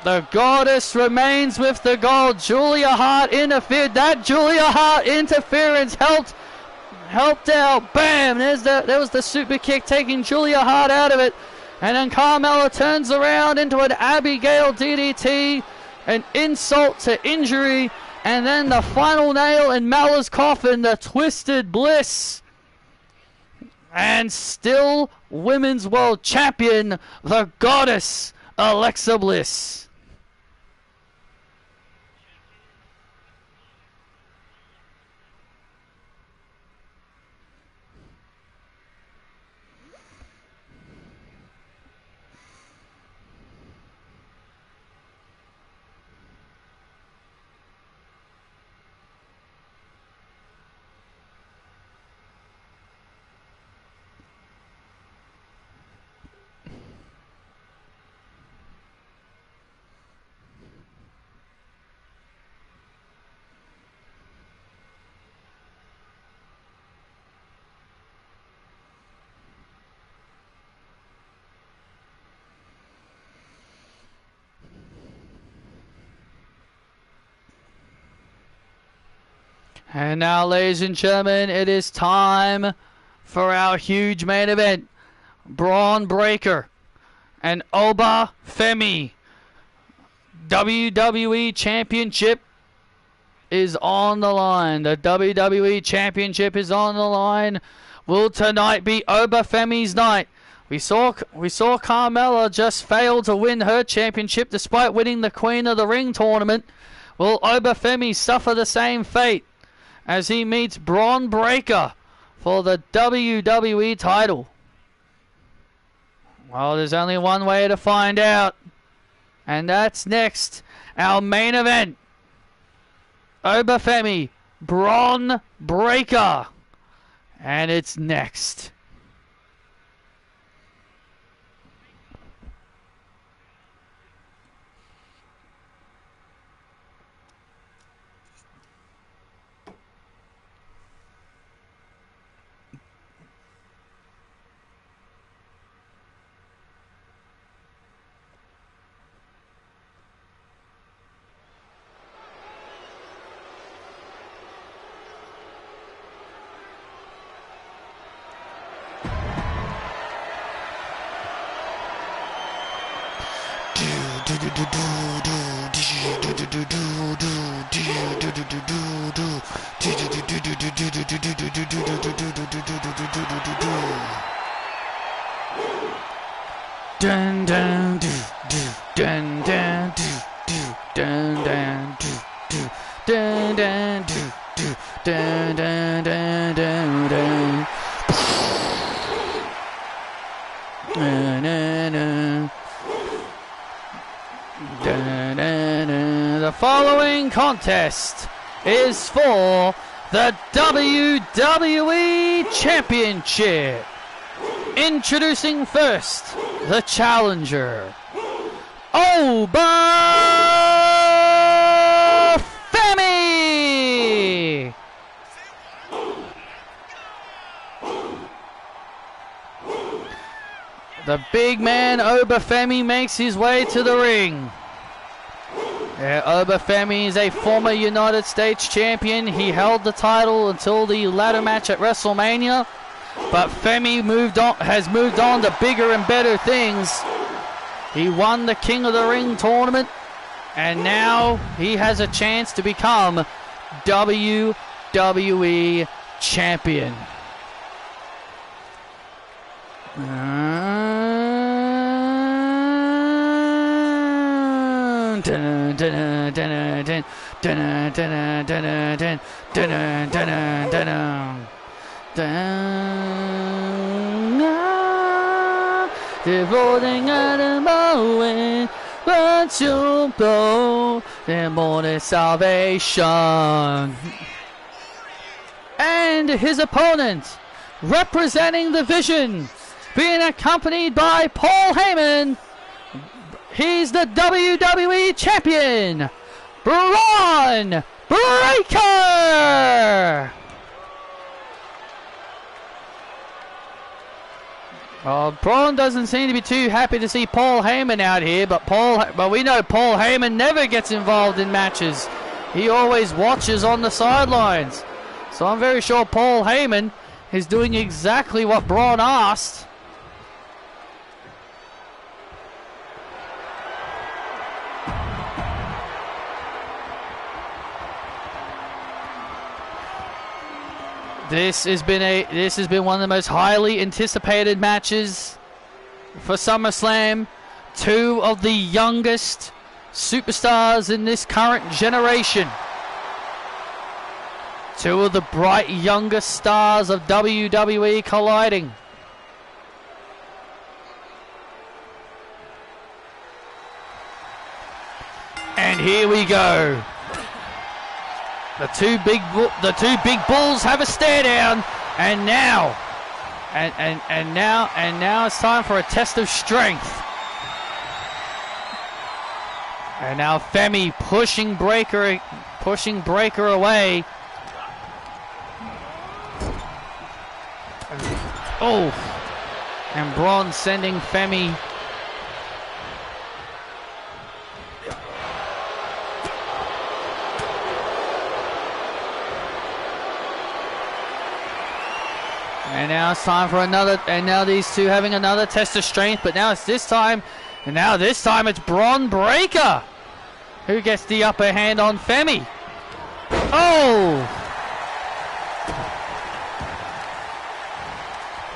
The goddess remains with the gold. Julia Hart interfered. That Julia Hart interference helped out. Bam! There was the super kick taking Julia Hart out of it. And then Carmella turns around into an Abigail DDT, an insult to injury, and then the final nail in Mella's coffin, the Twisted Bliss. And still Women's World Champion, the goddess, Alexa Bliss. And now, ladies and gentlemen, it is time for our huge main event. Braun Breaker and Oba Femi. WWE Championship is on the line. The WWE Championship is on the line. Will tonight be Oba Femi's night? We saw Carmella just fail to win her championship despite winning the Queen of the Ring tournament. Will Oba Femi suffer the same fate as he meets Braun Breaker for the WWE title? Well, there's only one way to find out, and that's next. Our main event, Oba Femi, Braun Breaker, and it's next. Dun dun do do dun dun do do dun dun do do dun dun do do dun dun dun dun dun. The following contest is for the WWE Championship. Introducing first, the challenger, Oba Femi. The big man Oba Femi makes his way to the ring. Oba Femi is a former United States champion. He held the title until the ladder match at WrestleMania. But Femi has moved on to bigger and better things. He won the King of the Ring tournament, and now he has a chance to become WWE champion. Devoting at a moment, but you blow the morning salvation. And his opponent, representing the Vision, being accompanied by Paul Heyman, he's the WWE Champion, Braun Breaker! Braun doesn't seem to be too happy to see Paul Heyman out here, but we know Paul Heyman never gets involved in matches. He always watches on the sidelines. So I'm very sure Paul Heyman is doing exactly what Braun asked. This has been one of the most highly anticipated matches for SummerSlam. Two of the youngest superstars in this current generation. Two of the bright youngest stars of WWE colliding. And here we go. The two big bulls have a stare down, and now it's time for a test of strength. And now Femi pushing Breaker away. Oh, and Braun sending Femi. And now it's time for another, and now these two having another test of strength, but now it's this time it's Braun Breaker who gets the upper hand on Femi. Oh!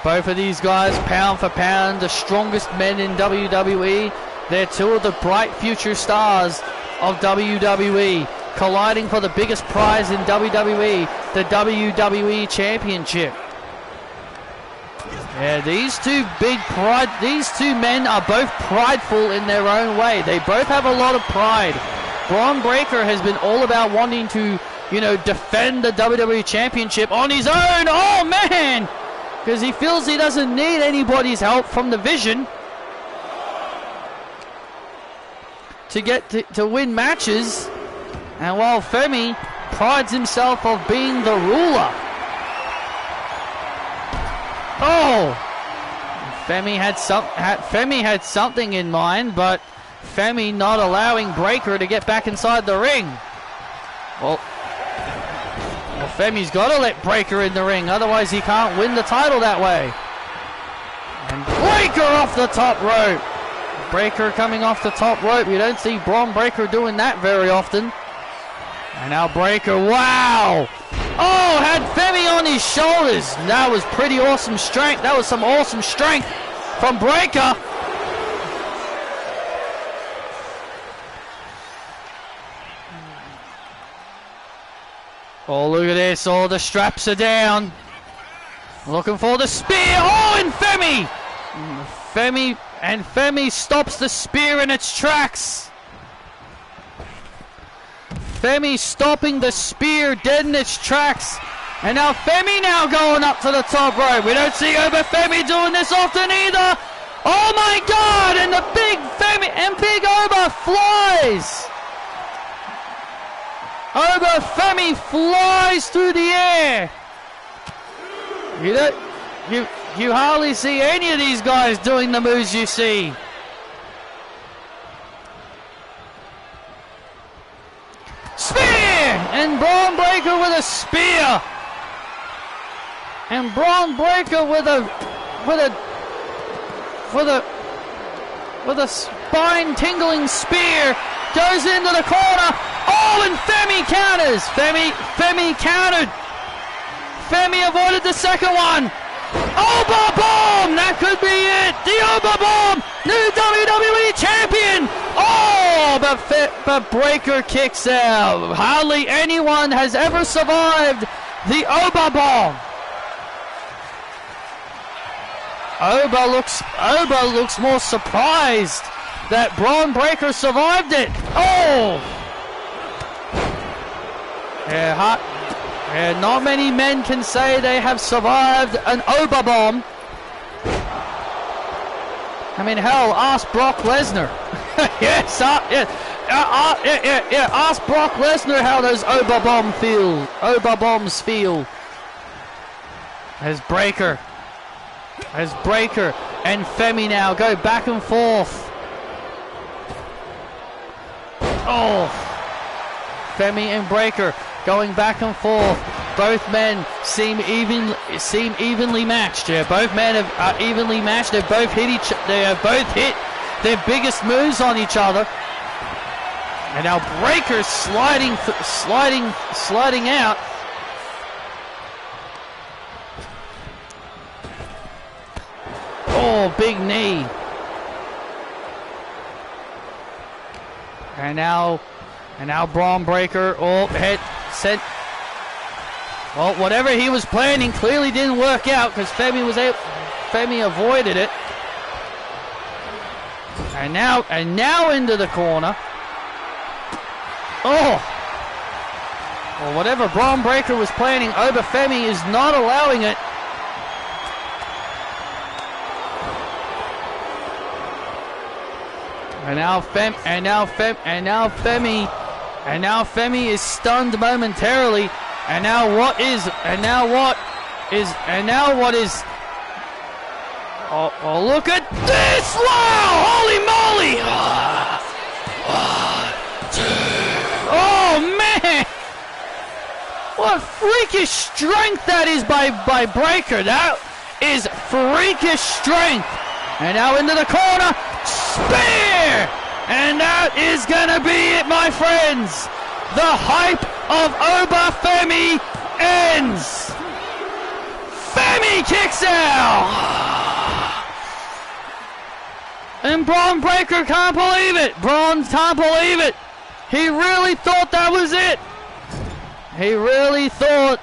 Both of these guys, pound for pound, the strongest men in WWE. They're two of the bright future stars of WWE, colliding for the biggest prize in WWE, the WWE Championship. Yeah, these two men are both prideful in their own way. They both have a lot of pride. Braun Breaker has been all about wanting to, defend the WWE Championship on his own. Oh, man! Because he feels he doesn't need anybody's help from the Vision to get to win matches. And while Femi prides himself of being the ruler. Oh! Femi had something in mind, but Femi not allowing Breaker to get back inside the ring. Well, Femi's got to let Breaker in the ring, otherwise he can't win the title that way. And Breaker off the top rope. Breaker coming off the top rope. You don't see Braun Breaker doing that very often. And now Breaker, wow! Oh, had Femi on his shoulders. That was pretty awesome strength. That was some awesome strength from Breaker. Oh, look at this. All the straps are down. Looking for the spear. Oh, and Femi stops the spear in its tracks. Femi stopping the spear dead in its tracks. And now Femi now going up to the top rope. We don't see Oba Femi doing this often either. Oh my God! And the big Femi and Big Oba flies. Oba Femi flies through the air. You hardly see any of these guys doing the moves you see. Spear! And Braun Breaker with a spear. And Braun Breaker with a spine-tingling spear goes into the corner. Oh, and Femi counters. Femi countered. Femi avoided the second one. Oba bomb! That could be it! The Oba bomb! New WWE champion! Oh, but Breaker kicks out. Hardly anyone has ever survived the Oba bomb. Oba looks more surprised that Braun Breaker survived it. Oh! Yeah, not many men can say they have survived an Oba bomb. I mean, hell, ask Brock Lesnar. Yes, ask Brock Lesnar how those Oba bombs feel. As Breaker and Femi now go back and forth. Oh, Femi and Breaker going back and forth. Both men seem evenly matched. Yeah, both men are evenly matched. They have both hit their biggest moves on each other. And now Breaker's sliding out. Oh, big knee. And now Braun Breaker, head set. Well, whatever he was planning clearly didn't work out because Femi avoided it. And now into the corner. Oh! Well, whatever Braun Breaker was planning, Oba Femi is not allowing it. And now Femi is stunned momentarily. And now what is? Oh, look at this! Wow! Holy moly! Oh man! What freakish strength that is by Breaker. That is freakish strength. And now into the corner, spear! And that is gonna be it, my friends. The hype of Oba Femi ends. Femi kicks out. And Braun Breaker can't believe it. Braun can't believe it. He really thought that was it. He really thought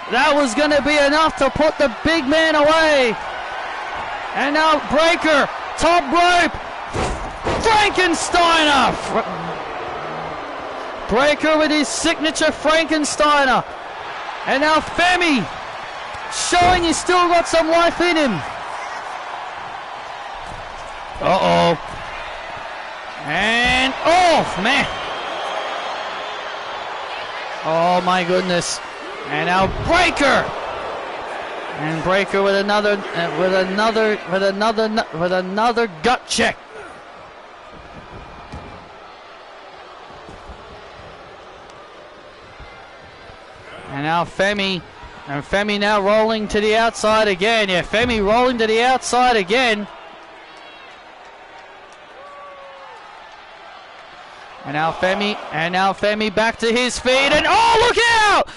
that was going to be enough to put the big man away. And now Breaker, top rope, Frankensteiner. Breaker with his signature Frankensteiner. And now Femi showing he's still got some life in him. Uh-oh. And, oh, man. Oh, my goodness. And now Breaker. And Breaker with another gut check. And now Femi now rolling to the outside again. Yeah, Femi rolling to the outside again. And now Femi back to his feet, and oh, look out!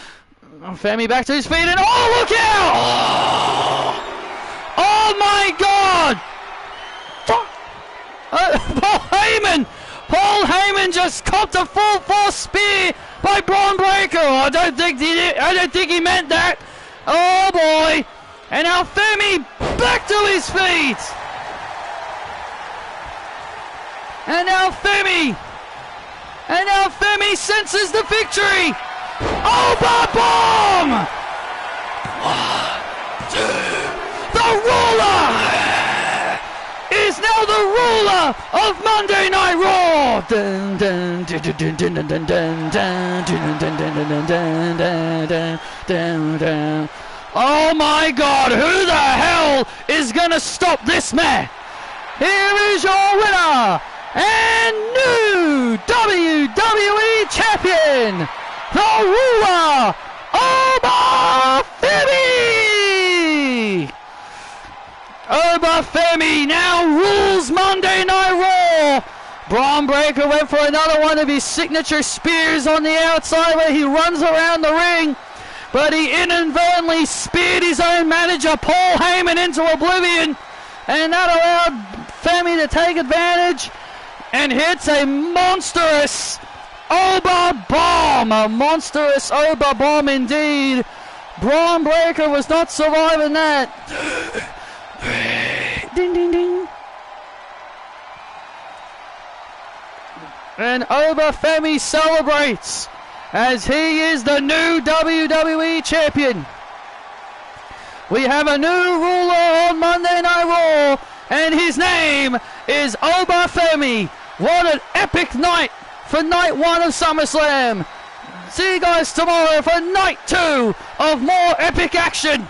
Femi back to his feet, and oh, look out! Oh my God! Paul Heyman just copped a full force spear by Braun Breaker. I don't think he meant that. Oh boy! And now Femi back to his feet. And now Femi senses the victory. Oba bomb! 1, 2. The ruler is now the ruler of Monday Night Raw. Oh my God, who the hell is gonna stop this man? Here is your winner and new WWE champion, the ruler, Oba Femi! Oba Femi now rules Monday Night Raw. Braun Breaker went for another one of his signature spears on the outside where he runs around the ring. but he inadvertently speared his own manager, Paul Heyman, into oblivion, and that allowed Femi to take advantage and hits a monstrous Oba bomb. A monstrous Oba bomb indeed. Braun Breaker was not surviving that. Ding, ding, ding. And Oba Femi celebrates as he is the new WWE champion. We have a new ruler on Monday Night Raw, and his name is Oba Femi. What an epic night for night 1 of SummerSlam. See you guys tomorrow for night 2 of more epic action.